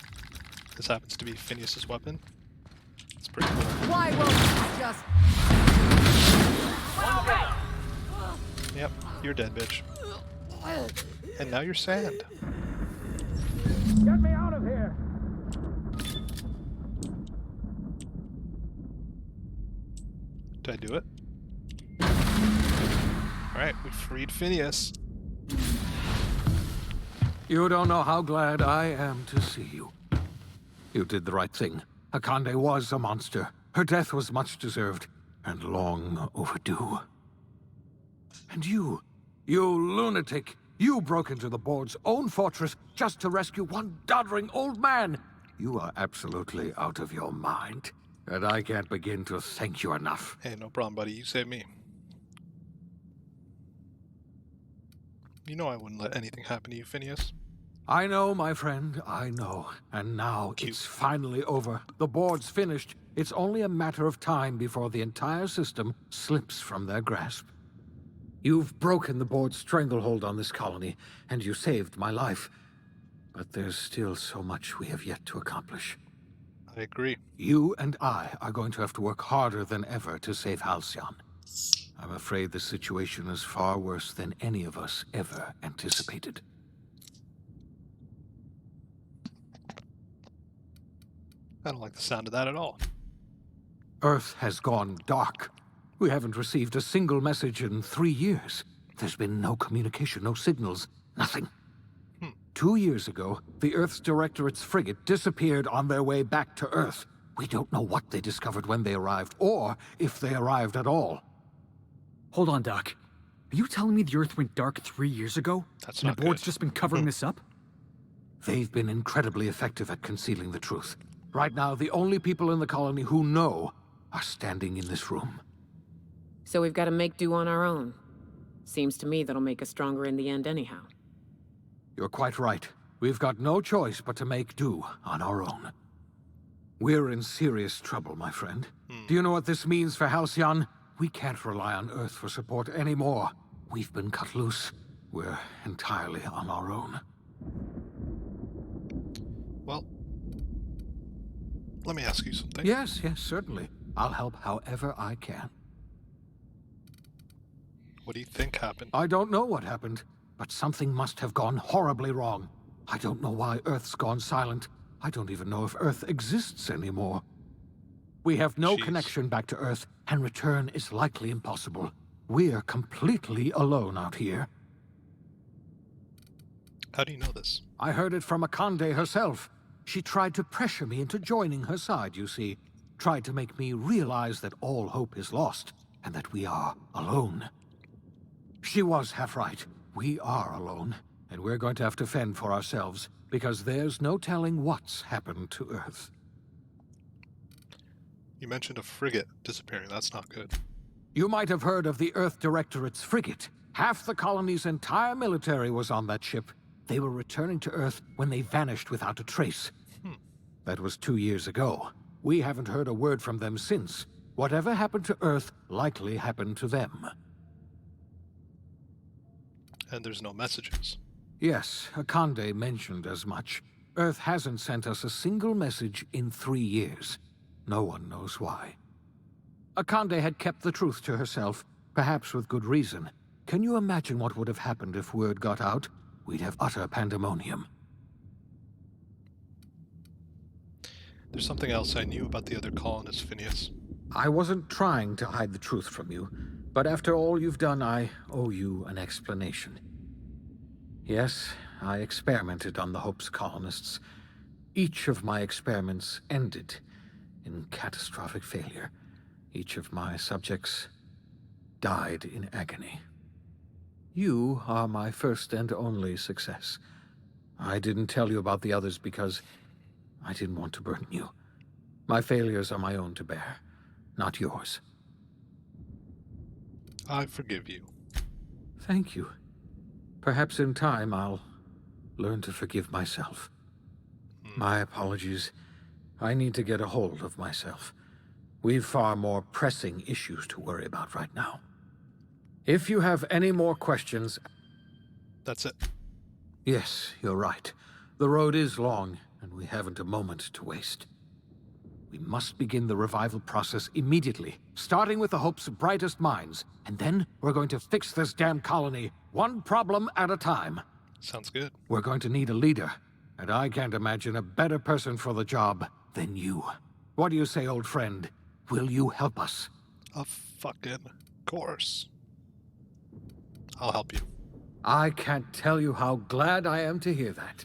This happens to be Phineas's weapon. It's pretty cool.
Why won't you just...
Yep, you're dead, bitch. And now you're sand.
Get me out of here!
Did I do it? Alright, we freed Phineas.
You don't know how glad I am to see you. You did the right thing. Akande was a monster. Her death was much deserved, and long overdue. And you lunatic, you broke into the board's own fortress just to rescue one doddering old man. You are absolutely out of your mind, and I can't begin to thank you enough.
Hey, no problem, buddy. You saved me. You know I wouldn't let anything happen to you, Phineas.
I know, my friend, I know. And now it's finally over. The board's finished. It's only a matter of time before the entire system slips from their grasp. You've broken the board's stranglehold on this colony, and you saved my life. But there's still so much we have yet to accomplish.
I agree.
You and I are going to have to work harder than ever to save Halcyon. I'm afraid the situation is far worse than any of us ever anticipated.
I don't like the sound of that at all.
Earth has gone dark. We haven't received a single message in 3 years. There's been no communication, no signals, nothing. 2 years ago, the Earth's Directorate's frigate disappeared on their way back to Earth. We don't know what they discovered when they arrived, or if they arrived at all.
Hold on, Doc. Are you telling me the Earth went dark 3 years ago?
That's
and
not
the board's
good.
just been covering this up?
They've been incredibly effective at concealing the truth. Right now, the only people in the colony who know are standing in this room.
So we've got to make do on our own. Seems to me that'll make us stronger in the end anyhow.
You're quite right. We've got no choice but to make do on our own. We're in serious trouble, my friend. Do you know what this means for Halcyon? We can't rely on Earth for support anymore. We've been cut loose. We're entirely on our own.
Well, let me ask you something.
Yes, certainly. I'll help however I can.
What do you think happened?
I don't know what happened, but something must have gone horribly wrong. I don't know why Earth's gone silent. I don't even know if Earth exists anymore. We have no connection back to Earth, and return is likely impossible. We're completely alone out here.
How do you know this?
I heard it from Akande herself. She tried to pressure me into joining her side, you see. Tried to make me realize that all hope is lost, and that we are alone. She was half right. We are alone, and we're going to have to fend for ourselves, because there's no telling what's happened to Earth.
You mentioned a frigate disappearing. That's not good.
You might have heard of the Earth Directorate's frigate. Half the colony's entire military was on that ship. They were returning to Earth when they vanished without a trace. That was 2 years ago. We haven't heard a word from them since. Whatever happened to Earth likely happened to them.
And there's no messages.
Yes, Akande mentioned as much. Earth hasn't sent us a single message in 3 years. No one knows why. Akande had kept the truth to herself, perhaps with good reason. Can you imagine what would have happened if word got out? We'd have utter pandemonium.
There's something else I knew about the other colonists, Phineas.
I wasn't trying to hide the truth from you, but after all you've done, I owe you an explanation. Yes, I experimented on the Hope's colonists. Each of my experiments ended in catastrophic failure. Each of my subjects died in agony. You are my first and only success. I didn't tell you about the others because I didn't want to burden you. My failures are my own to bear, not yours.
I forgive you.
Thank you. Perhaps in time I'll learn to forgive myself. My apologies. I need to get a hold of myself. We've far more pressing issues to worry about right now. If you have any more questions...
That's it.
Yes, you're right. The road is long, and we haven't a moment to waste. We must begin the revival process immediately, starting with the Hope's brightest minds, and then we're going to fix this damn colony, one problem at a time.
Sounds good.
We're going to need a leader, and I can't imagine a better person for the job than you. What do you say, old friend? Will you help us?
Of fucking course. I'll help you.
I can't tell you how glad I am to hear that.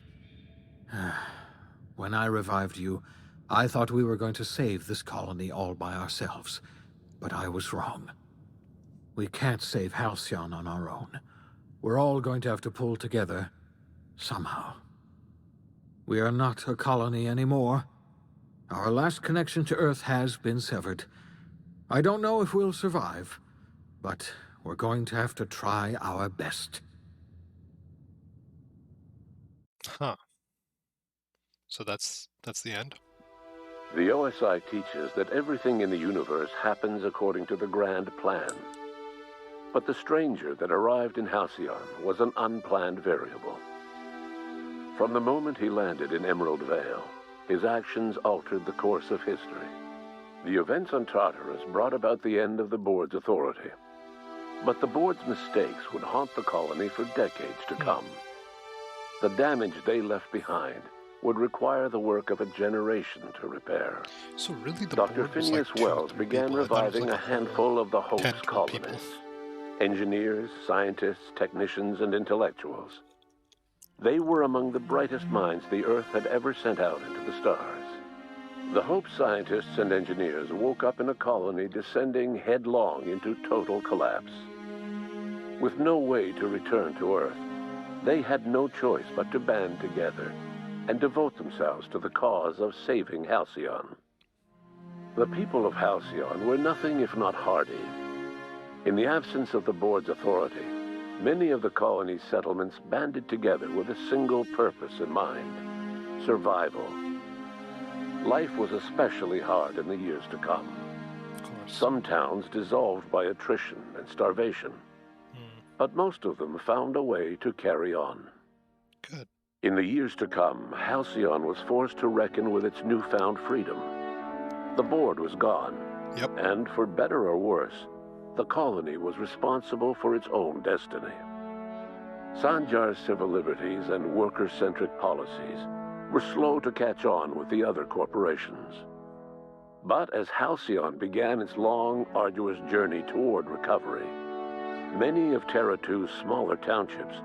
When I revived you, I thought we were going to save this colony all by ourselves, but I was wrong. We can't save Halcyon on our own. We're all going to have to pull together, somehow. We are not a colony anymore. Our last connection to Earth has been severed. I don't know if we'll survive, but we're going to have to try our best.
Huh. So that's the end?
The OSI teaches that everything in the universe happens according to the grand plan. But the stranger that arrived in Halcyon was an unplanned variable. From the moment he landed in Emerald Vale, his actions altered the course of history. The events on Tartarus brought about the end of the board's authority. But the board's mistakes would haunt the colony for decades to come. The damage they left behind would require the work of a generation to repair.
So really the
Dr.
board was
Phineas
like
Wells began reviving a handful of the Hope's colonists. Engineers, scientists, technicians, and intellectuals. They were among the brightest minds the Earth had ever sent out into the stars. The Hope scientists and engineers woke up in a colony descending headlong into total collapse. With no way to return to Earth, they had no choice but to band together and devote themselves to the cause of saving Halcyon. The people of Halcyon were nothing if not hardy. In the absence of the board's authority, many of the colony's settlements banded together with a single purpose in mind: survival. Life was especially hard in the years to come. Some towns dissolved by attrition and starvation, but most of them found a way to carry on.
Good.
In the years to come, Halcyon was forced to reckon with its newfound freedom. The board was gone, and for better or worse, the colony was responsible for its own destiny. Sanjar's civil liberties and worker-centric policies were slow to catch on with the other corporations. But as Halcyon began its long, arduous journey toward recovery, many of Terra 2's smaller townships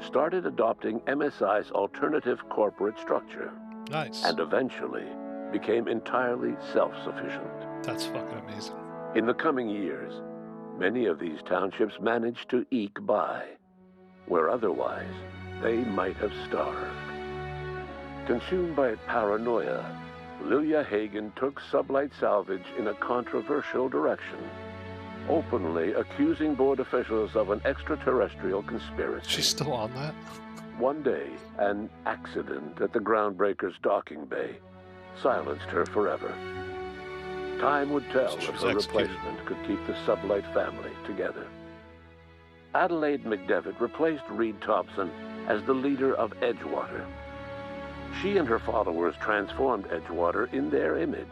started adopting MSI's alternative corporate structure.
Nice.
And eventually became entirely self-sufficient.
That's fucking amazing.
In the coming years, many of these townships managed to eke by, where otherwise they might have starved. Consumed by paranoia, Lilia Hagen took Sublight Salvage in a controversial direction, openly accusing board officials of an extraterrestrial conspiracy.
She's still on that?
One day, an accident at the Groundbreaker's docking bay silenced her forever. Time would tell if her replacement could keep the Sublight family together. Adelaide McDevitt replaced Reed Thompson as the leader of Edgewater. She and her followers transformed Edgewater in their image.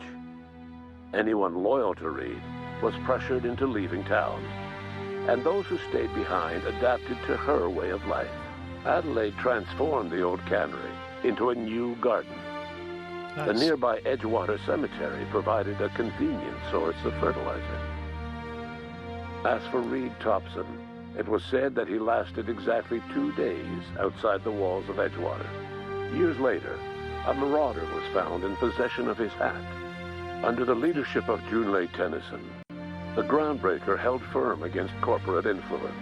Anyone loyal to Reed was pressured into leaving town, and those who stayed behind adapted to her way of life. Adelaide transformed the old cannery into a new garden. Nice. The nearby Edgewater Cemetery provided a convenient source of fertilizer. As for Reed Thompson, it was said that he lasted exactly 2 days outside the walls of Edgewater. Years later, a marauder was found in possession of his hat. Under the leadership of Junlei Tennyson, the Groundbreaker held firm against corporate influence.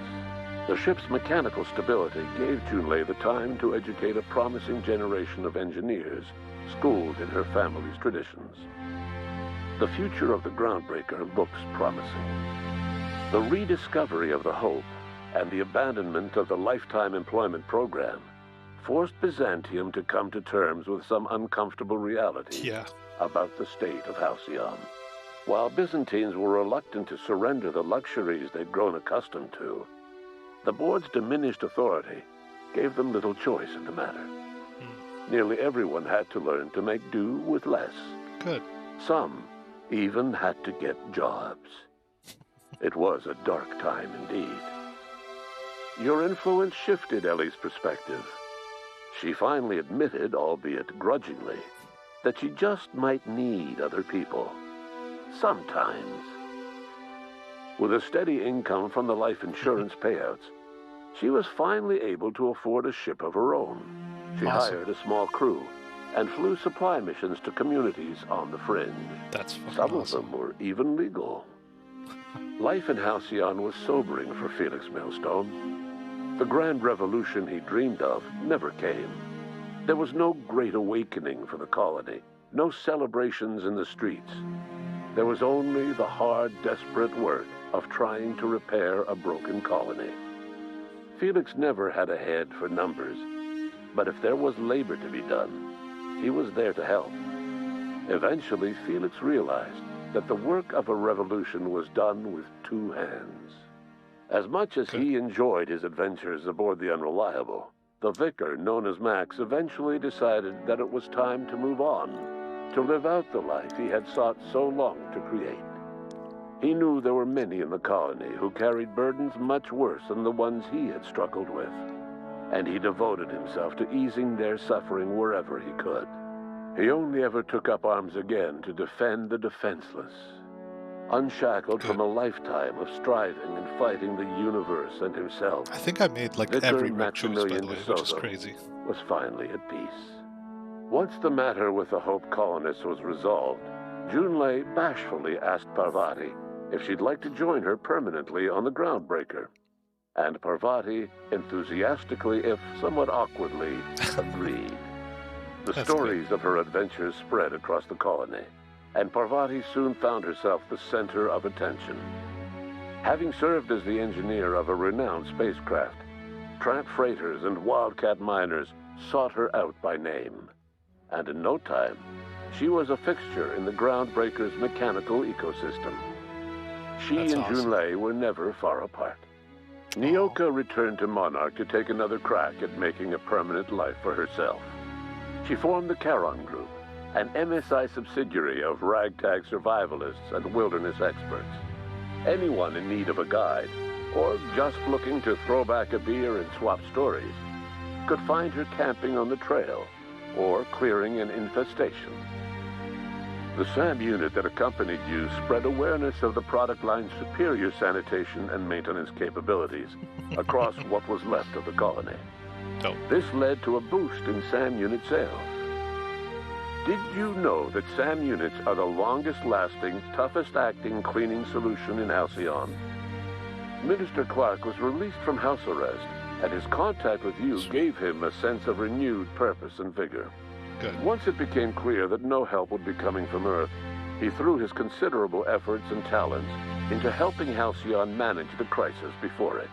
The ship's mechanical stability gave Junlei the time to educate a promising generation of engineers schooled in her family's traditions. The future of the Groundbreaker looks promising. The rediscovery of the Hope and the abandonment of the lifetime employment program forced Byzantium to come to terms with some uncomfortable reality about the state of Halcyon. While Byzantines were reluctant to surrender the luxuries they'd grown accustomed to, the board's diminished authority gave them little choice in the matter. Nearly everyone had to learn to make do with less.
Good.
Some even had to get jobs. It was a dark time indeed. Your influence shifted Ellie's perspective. She finally admitted, albeit grudgingly, that she just might need other people. Sometimes. With a steady income from the life insurance payouts, she was finally able to afford a ship of her own. She hired a small crew and flew supply missions to communities on the fringe. Some of them were even legal. Life in Halcyon was sobering for Felix Millstone. The grand revolution he dreamed of never came. There was no great awakening for the colony, no celebrations in the streets. There was only the hard, desperate work of trying to repair a broken colony. Felix never had a head for numbers, but if there was labor to be done, he was there to help. Eventually, Felix realized that the work of a revolution was done with 2 hands. As much as he enjoyed his adventures aboard the Unreliable, the vicar, known as Max, eventually decided that it was time to move on, to live out the life he had sought so long to create. He knew there were many in the colony who carried burdens much worse than the ones he had struggled with, and he devoted himself to easing their suffering wherever he could. He only ever took up arms again to defend the defenseless, unshackled from a lifetime of striving and fighting the universe and himself.
I think I made like
Vicar
every right choice, by the
Maximilian
way,
de
which is
Soto
crazy.
was finally at peace. Once the matter with the Hope colonists was resolved, Junlei bashfully asked Parvati if she'd like to join her permanently on the Groundbreaker. And Parvati enthusiastically, if somewhat awkwardly, agreed. The stories of her adventures spread across the colony, and Parvati soon found herself the center of attention. Having served as the engineer of a renowned spacecraft, tramp freighters and wildcat miners sought her out by name. And in no time, she was a fixture in the Groundbreaker's mechanical ecosystem. She and Junlei were never far apart. Nyoka returned to Monarch to take another crack at making a permanent life for herself. She formed the Charon Group, an MSI subsidiary of ragtag survivalists and wilderness experts. Anyone in need of a guide, or just looking to throw back a beer and swap stories, could find her camping on the trail or clearing an infestation. The SAM unit that accompanied you spread awareness of the product line's superior sanitation and maintenance capabilities across what was left of the colony. This led to a boost in SAM unit sales. Did you know that SAM units are the longest-lasting, toughest-acting cleaning solution in Halcyon? Minister Clark was released from house arrest, and his contact with you gave him a sense of renewed purpose and vigor.
Good.
Once it became clear that no help would be coming from Earth, he threw his considerable efforts and talents into helping Halcyon manage the crisis before it.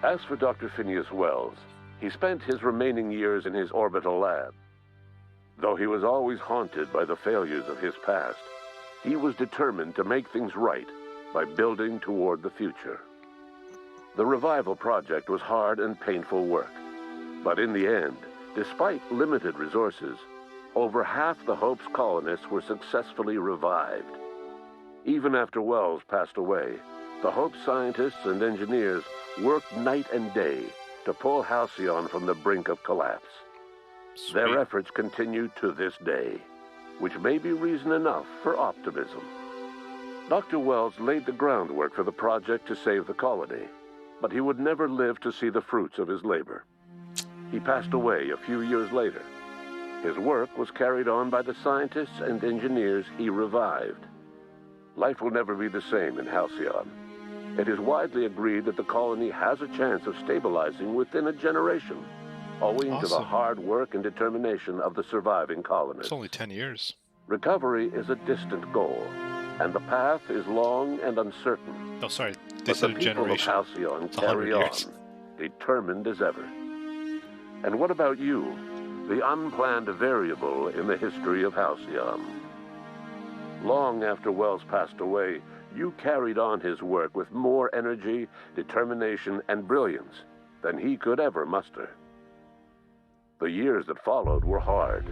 As for Dr. Phineas Wells, he spent his remaining years in his orbital lab. Though he was always haunted by the failures of his past, he was determined to make things right by building toward the future. The revival project was hard and painful work, but in the end, despite limited resources, over half the Hope's colonists were successfully revived. Even after Wells passed away, the Hope scientists and engineers worked night and day to pull Halcyon from the brink of collapse.
Sweet.
Their efforts continue to this day, which may be reason enough for optimism. Dr. Wells laid the groundwork for the project to save the colony, but he would never live to see the fruits of his labor. He passed away a few years later. His work was carried on by the scientists and engineers he revived. Life will never be the same in Halcyon. It is widely agreed that the colony has a chance of stabilizing within a generation, owing to the hard work and determination of the surviving colonists.
It's only 10 years.
Recovery is a distant goal, and the path is long and uncertain.
Oh, sorry. They
But
said
the
a
people of
generation.
Halcyon
It's 100
carry on,
years.
determined as ever. And what about you, the unplanned variable in the history of Halcyon? Long after Wells passed away, you carried on his work with more energy, determination, and brilliance than he could ever muster. The years that followed were hard,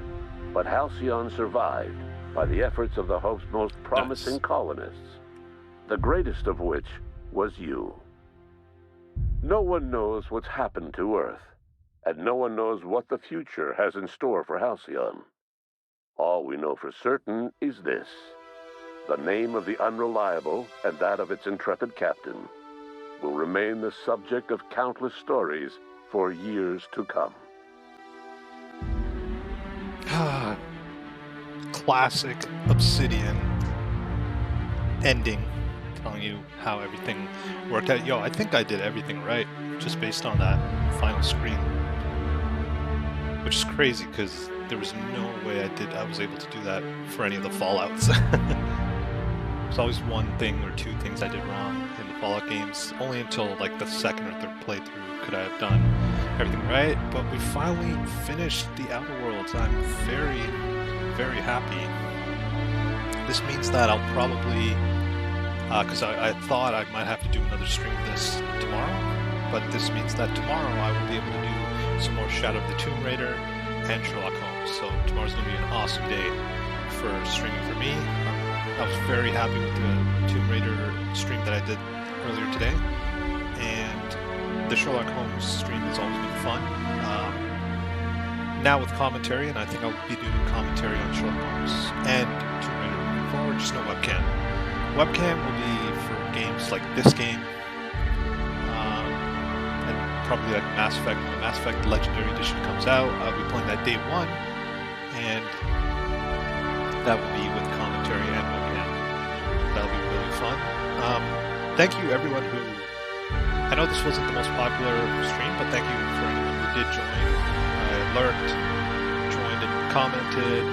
but Halcyon survived by the efforts of the Hope's most promising colonists, the greatest of which was you. No one knows what's happened to Earth, and no one knows what the future has in store for Halcyon. All we know for certain is this: the name of the Unreliable and that of its intrepid captain will remain the subject of countless stories for years to come.
Classic Obsidian ending, telling you how everything worked out. Yo, I think I did everything right, just based on that final screen. Which is crazy, because there was no way I was able to do that for any of the Fallouts. There's always one thing or two things I did wrong in the Fallout games. Only until like the second or third playthrough could I have done everything right. But we finally finished the Outer Worlds. I'm very, very happy. This means that I'll probably, because I thought I might have to do another stream of this tomorrow, but this means that tomorrow I will be able to do some more Shadow of the Tomb Raider and Sherlock Holmes. So tomorrow's going to be an awesome day for streaming for me. I was very happy with the Tomb Raider stream that I did earlier today, and the Sherlock Holmes stream has always been fun. Now with commentary, and I think I'll be doing commentary on Sherlock Holmes and Tomb Raider moving forward, just no webcam. Webcam will be for games like this game, and probably like Mass Effect. When the Mass Effect Legendary Edition comes out, I'll be playing that day one, and that will be with commentary and webcam. That'll be really fun. Thank you everyone who, I know this wasn't the most popular stream, but thank you for anyone who did join. Lurked, joined and commented.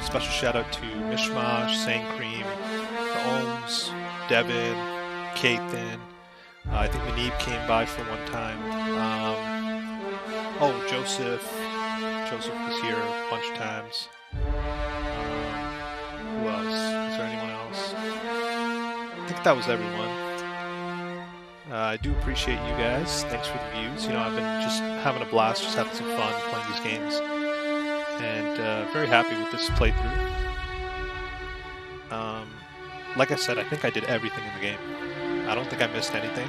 Special shout out to Mishmash, Sangcream, the Ohms, Devin, Kathan. I think Manib came by for one time. Joseph. Joseph was here a bunch of times. Who else? Is there anyone else? I think that was everyone. I do appreciate you guys. Thanks for the views. You know, I've been just having a blast, just having some fun playing these games. And very happy with this playthrough. Like I said, I think I did everything in the game. I don't think I missed anything.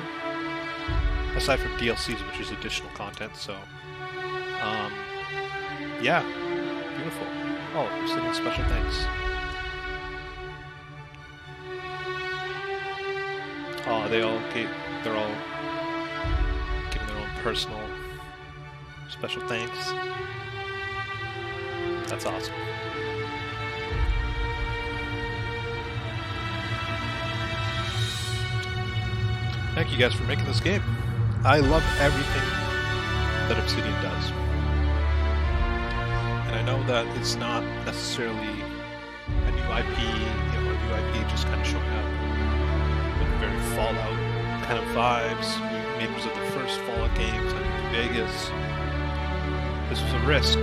Aside from DLCs, which is additional content, so... yeah. Beautiful. Oh, I'm sending special thanks. Oh, they're all giving their own personal special thanks. That's awesome. thank you guys for making this game. I love everything that Obsidian does. And I know that it's not necessarily a new IP, a new IP just kind of showing up with very Fallout kind of vibes. Makers of the first Fallout games and New Vegas. This was a risk.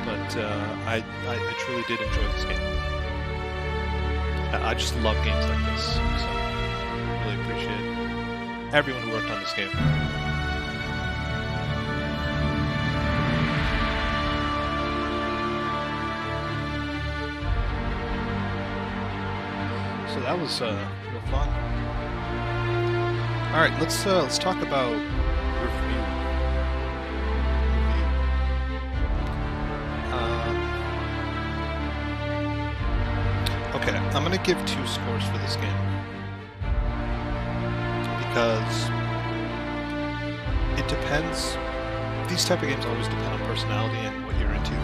But I truly did enjoy this game. I just love games like this, so I really appreciate everyone who worked on this game. So that was real fun. All right, let's talk about review. Okay, I'm gonna give 2 scores for this game because it depends. These type of games always depend on personality and what you're into.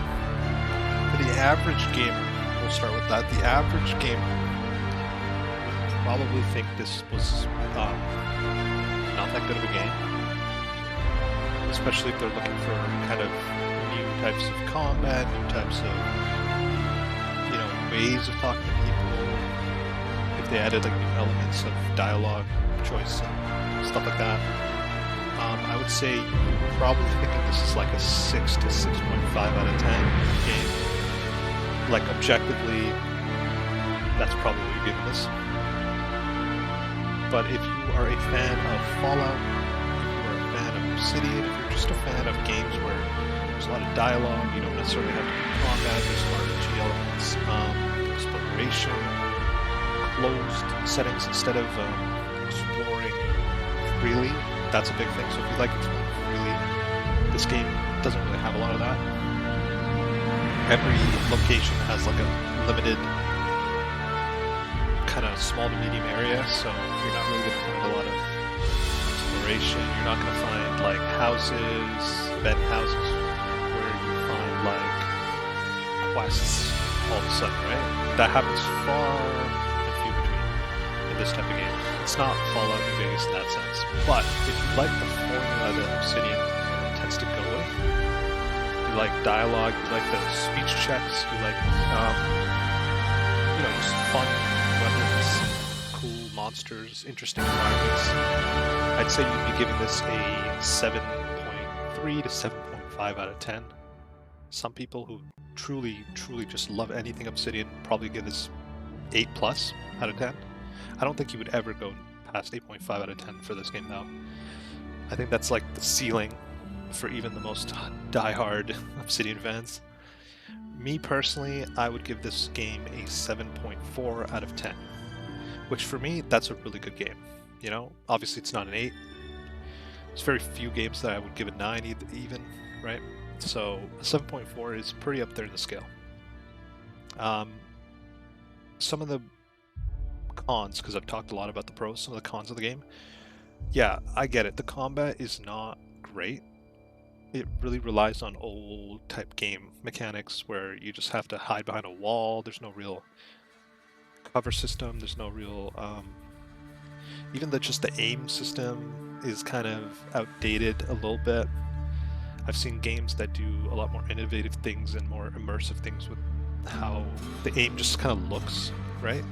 For the average gamer, we'll start with that. The average gamer would probably think this was not that good of a game, especially if they're looking for kind of new types of combat, new types of ways of talking to people. If they added like new elements of dialogue, choice, and stuff like that, I would say you're probably thinking this is like a 6 to 6.5 out of 10 game. Like objectively, that's probably what you're giving this. But if you are a fan of Fallout, if you are a fan of Obsidian, if you're just a fan of games where there's a lot of dialogue, you don't necessarily have to do combat, there's RPG elements, exploration, closed settings instead of exploring freely. That's a big thing. So if you like exploring freely, this game doesn't really have a lot of that. Every location has like a limited kind of small to medium area, so you're not really going to find a lot of exploration. You're not going to find like houses, abandoned houses, where you find like quests all of a sudden, right? That happens far and few between in this type of game. It's not Fallout New Vegas in that sense. But if you like the formula that Obsidian tends to go with, you like dialogue, you like the speech checks, you like, just fun weapons, cool monsters, interesting environments, I'd say you'd be giving this a 7.3 to 7.5 out of 10. Some people who truly just love anything Obsidian probably give this 8 plus out of 10. I don't think you would ever go past 8.5 out of 10 for this game though. I think that's like the ceiling for even the most diehard Obsidian fans. Me personally, I would give this game a 7.4 out of 10, which for me, that's a really good game. Obviously it's not an 8. There's very few games that I would give a 9 even, right? So a 7.4 is pretty up there in the scale. Some of the cons, because I've talked a lot about the pros, some of the cons of the game. Yeah, I get it. The combat is not great. It really relies on old type game mechanics where you just have to hide behind a wall. There's no real cover system. There's no real... even just the aim system is kind of outdated a little bit. I've seen games that do a lot more innovative things and more immersive things with how the aim just kind of looks, right?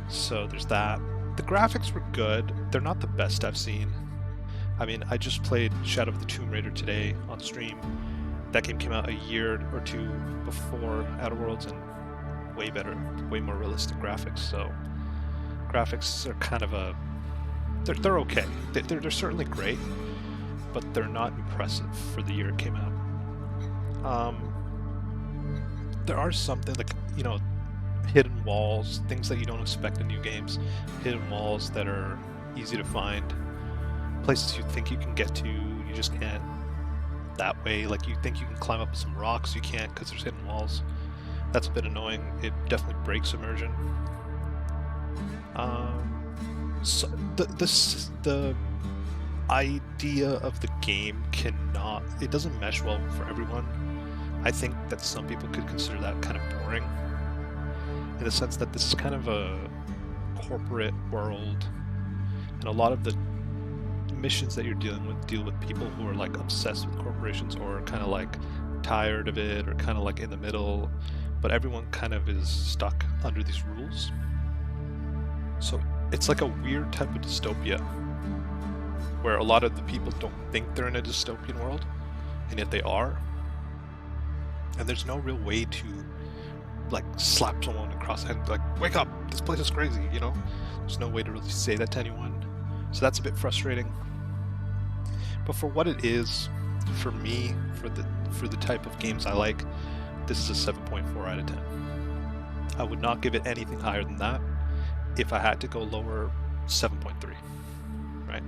So there's that. The graphics were good. They're not the best I've seen. I mean, I just played Shadow of the Tomb Raider today on stream. That game came out a year or two before Outer Worlds, and way better, way more realistic graphics. So graphics are kind of they're okay. They're certainly great, but they're not impressive for the year it came out. There are something like, hidden walls, things that you don't expect in new games, hidden walls that are easy to find, places you think you can get to, you just can't that way. Like you think you can climb up some rocks, you can't because there's hidden walls. That's a bit annoying. It definitely breaks immersion. So the idea of the game it doesn't mesh well for everyone. I think that some people could consider that kind of boring, in the sense that this is kind of a corporate world And a lot of the missions that you're dealing with deal with people who are like obsessed with corporations or kind of like tired of it or kind of like in the middle, but everyone kind of is stuck under these rules. So it's like a weird type of dystopia where a lot of the people don't think they're in a dystopian world, and yet they are. And there's no real way to like slap someone across the head, like, wake up, this place is crazy, you know? There's no way to really say that to anyone. So that's a bit frustrating. But for what it is, for me, for the type of games I like, this is a 7.4 out of 10. I would not give it anything higher than that. If I had to go lower, 7.3, right?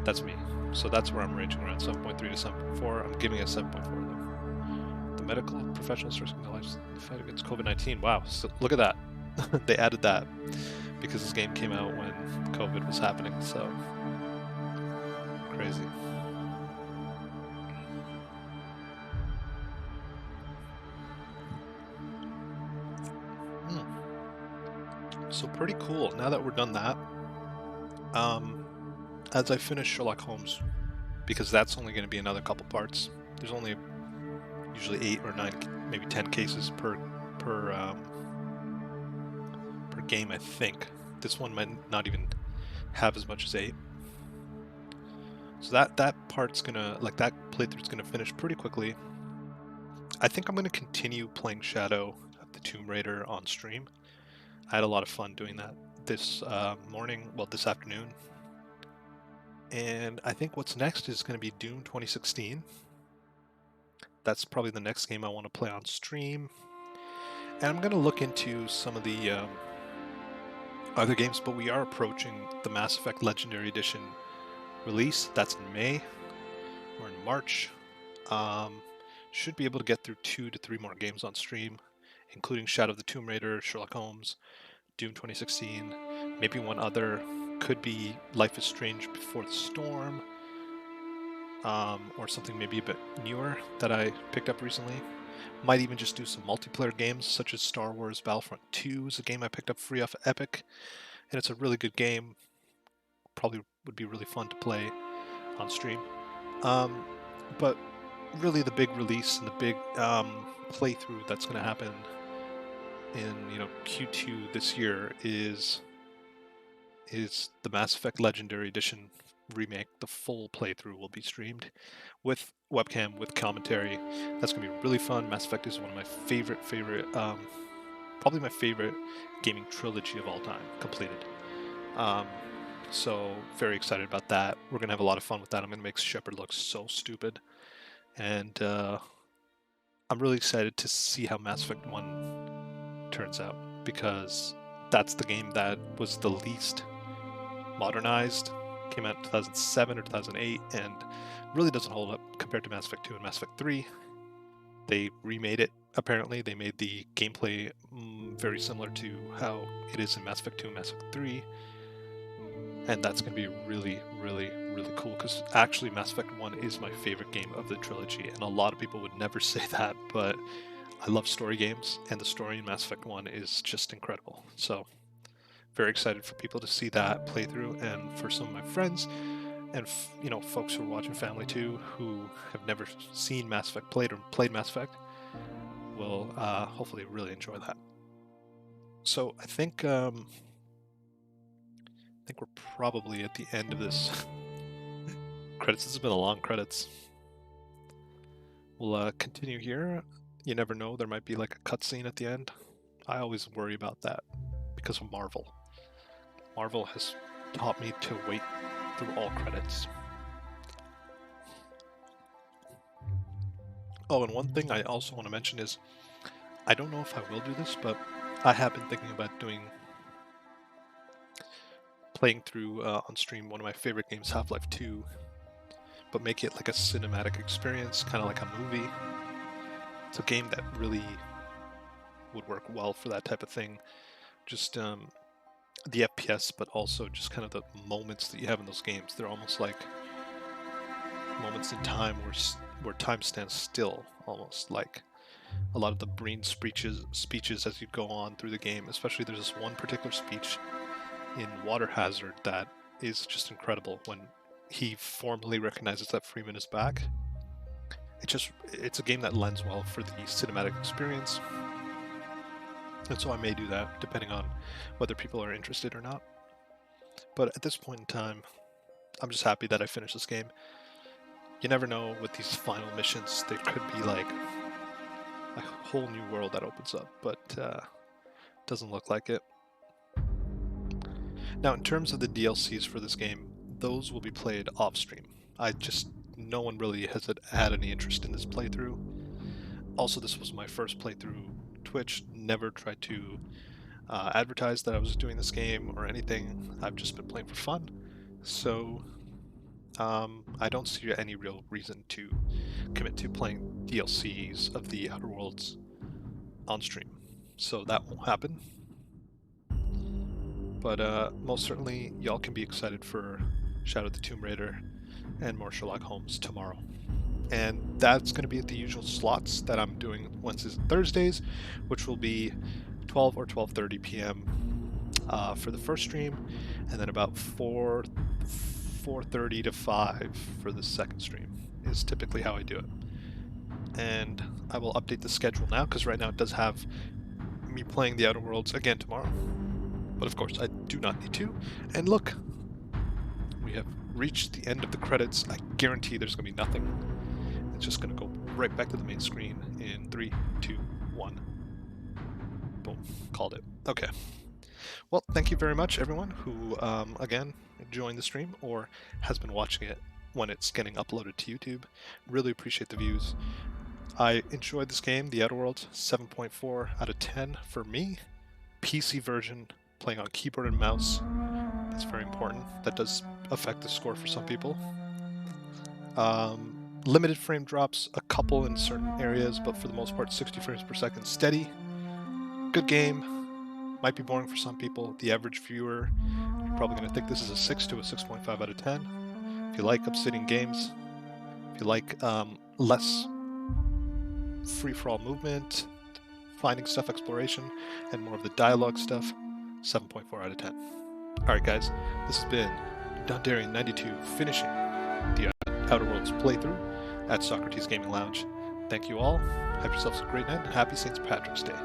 That's me. So that's where I'm ranging around 7.3 to 7.4. I'm giving it 7.4 though. The medical professionals risking their lives in the fight against COVID-19. Wow, so look at that. They added that because this game came out when COVID was happening, so crazy. So pretty cool. Now that we're done that, as I finish Sherlock Holmes, because that's only going to be another couple parts. There's only usually 8 or 9, maybe 10 cases per game, I think. This one might not even have as much as 8. So that part's gonna, like, that playthrough's gonna finish pretty quickly. I think I'm gonna continue playing Shadow of the Tomb Raider on stream. I had a lot of fun doing that this this afternoon. And I think what's next is going to be Doom 2016. That's probably the next game I want to play on stream. And I'm going to look into some of the other games, but we are approaching the Mass Effect Legendary Edition release. That's in May. We're in March. Should be able to get through 2 to 3 more games on stream, including Shadow of the Tomb Raider, Sherlock Holmes, Doom 2016, maybe one other. Could be Life is Strange Before the Storm, or something maybe a bit newer that I picked up recently. Might even just do some multiplayer games, such as Star Wars Battlefront 2 is a game I picked up free off Epic, and it's a really good game. Probably would be really fun to play on stream. But really the big release and the big playthrough that's going to happen in Q2 this year is the Mass Effect Legendary Edition remake. The full playthrough will be streamed with webcam, with commentary. That's gonna be really fun. Mass Effect is one of my favorite probably my favorite gaming trilogy of all time completed. So very excited about that. We're gonna have a lot of fun with that. I'm gonna make Shepard look so stupid, and I'm really excited to see how Mass Effect 1 turns out, because that's the game that was the least modernized. Came out in 2007 or 2008 and really doesn't hold up compared to Mass Effect 2 and Mass Effect 3. They remade it, apparently. They made the gameplay very similar to how it is in Mass Effect 2 and Mass Effect 3. And that's going to be really, really, really cool, because actually Mass Effect 1 is my favorite game of the trilogy, and a lot of people would never say that, but I love story games, and the story in Mass Effect 1 is just incredible. So very excited for people to see that playthrough, and for some of my friends and folks who are watching Family 2 who have never seen Mass Effect played or played Mass Effect will hopefully really enjoy that. So I think we're probably at the end of this credits. This has been a long credits. We'll continue here. You never know, there might be like a cutscene at the end. I always worry about that because of Marvel. Marvel has taught me to wait through all credits. Oh, and one thing I also want to mention is, I don't know if I will do this, but I have been thinking about playing through on stream one of my favorite games, Half-Life 2, but make it like a cinematic experience, kind of like a movie. It's a game that really would work well for that type of thing. Just the FPS, but also just kind of the moments that you have in those games. They're almost like moments in time where time stands still, almost like a lot of the Breen speeches as you go on through the game. Especially there's this one particular speech in Water Hazard that is just incredible when he formally recognizes that Freeman is back. It's a game that lends well for the cinematic experience. And so I may do that, depending on whether people are interested or not. But at this point in time, I'm just happy that I finished this game. You never know with these final missions, there could be like a whole new world that opens up, but doesn't look like it. Now, in terms of the DLCs for this game, those will be played off stream. No one really has had any interest in this playthrough. Also, this was my first playthrough Twitch. Never tried to advertise that I was doing this game or anything. I've just been playing for fun. So I don't see any real reason to commit to playing DLCs of the Outer Worlds on stream. So that won't happen. But most certainly, y'all can be excited for Shadow of the Tomb Raider and more Sherlock Holmes tomorrow. And that's going to be at the usual slots that I'm doing Wednesdays and Thursdays, which will be 12 or 12:30 p.m. For the first stream, and then about 4:30 to 5 for the second stream is typically how I do it. And I will update the schedule now, because right now it does have me playing the Outer Worlds again tomorrow. But of course, I do not need to. And look, we have reached the end of the credits. I guarantee there's going to be nothing. It's just going to go right back to the main screen in 3, 2, 1. Boom. Called it. Okay. Well, thank you very much, everyone who, again, joined the stream or has been watching it when it's getting uploaded to YouTube. Really appreciate the views. I enjoyed this game, The Outer Worlds, 7.4 out of 10 for me. PC version, playing on keyboard and mouse. That's very important. That does affect the score for some people. Limited frame drops, a couple in certain areas, but for the most part 60 frames per second steady. Good game. Might be boring for some people. The average viewer, you're probably going to think this is a 6 to a 6.5 out of 10. If you like Obsidian games, if you like less free-for-all movement, finding stuff exploration, and more of the dialogue stuff, 7.4 out of 10. Alright guys, this has been Dondarian92 finishing the Outer Worlds playthrough at Socrates Gaming Lounge. Thank you all. Have yourselves a great night and happy St. Patrick's Day.